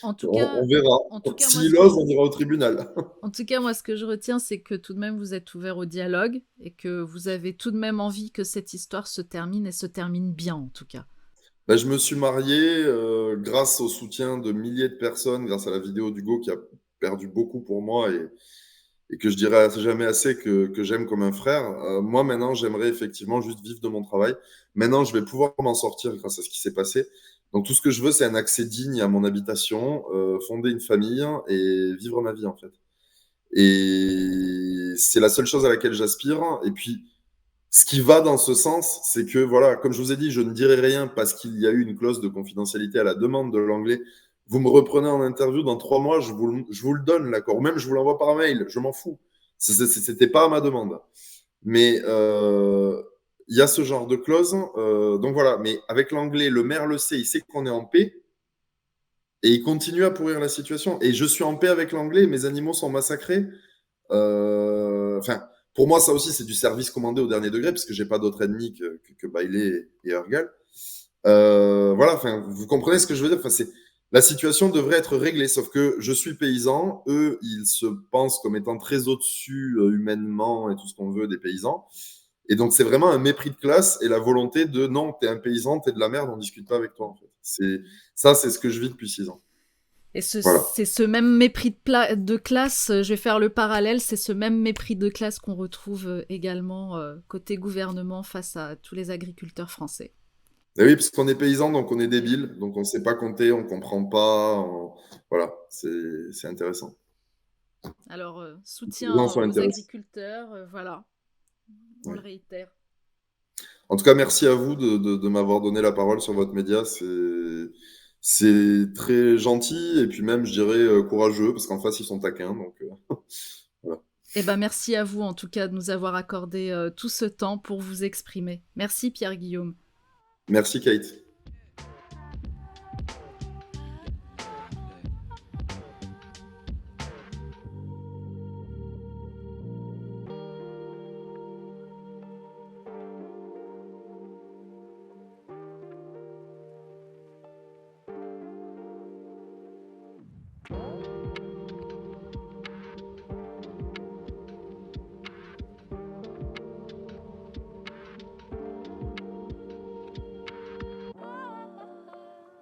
En tout On cas, verra. en tout cas, moi, S'il ose, on ira au tribunal. en tout cas, moi, ce que je retiens, c'est que tout de même, vous êtes ouvert au dialogue et que vous avez tout de même envie que cette histoire se termine et se termine bien, en tout cas. Ben, je me suis marié grâce au soutien de milliers de personnes, grâce à la vidéo d'Hugo qui a perdu beaucoup pour moi et que je dirais jamais assez que j'aime comme un frère. Moi, maintenant, j'aimerais effectivement juste vivre de mon travail. Maintenant, je vais pouvoir m'en sortir grâce à ce qui s'est passé. Donc, tout ce que je veux, c'est un accès digne à mon habitation, fonder une famille et vivre ma vie, en fait. Et c'est la seule chose à laquelle j'aspire. Et puis, ce qui va dans ce sens, c'est que, voilà, comme je vous ai dit, je ne dirai rien parce qu'il y a eu une clause de confidentialité à la demande de l'anglais. Vous me reprenez en interview dans 3 mois, je vous le donne, l'accord. Ou même, je vous l'envoie par mail, je m'en fous. C'était pas à ma demande. Mais il y a ce genre de clause. Donc voilà, mais avec l'anglais, le maire le sait, il sait qu'on est en paix. Et il continue à pourrir la situation. Et je suis en paix avec l'anglais, mes animaux sont massacrés. Enfin, pour moi, ça aussi, c'est du service commandé au dernier degré, parce que j'ai pas d'autre ennemi que Bailey et Urgal. Voilà, enfin, vous comprenez ce que je veux dire. Enfin, la situation devrait être réglée, sauf que je suis paysan, eux, ils se pensent comme étant très au-dessus humainement et tout ce qu'on veut des paysans. Et donc, c'est vraiment un mépris de classe et la volonté de non, t'es un paysan, t'es de la merde, on discute pas avec toi. En fait. C'est ce que je vis depuis 6 ans. Et Voilà. c'est ce même mépris de classe, je vais faire le parallèle, c'est ce même mépris de classe qu'on retrouve également côté gouvernement face à tous les agriculteurs français. Et oui, parce qu'on est paysan, donc on est débile, donc on ne sait pas compter, on ne comprend pas. Voilà, c'est intéressant. Alors, Les gens soutien sont aux intéressés. agriculteurs, voilà, on le Oui. réitère. En tout cas, merci à vous de m'avoir donné la parole sur votre média. C'est très gentil et puis même, je dirais, courageux, parce qu'en face, ils sont taquins. Donc, voilà. Eh ben, merci à vous en tout cas de nous avoir accordé tout ce temps pour vous exprimer. Merci Pierre-Guillaume. Merci, Kate.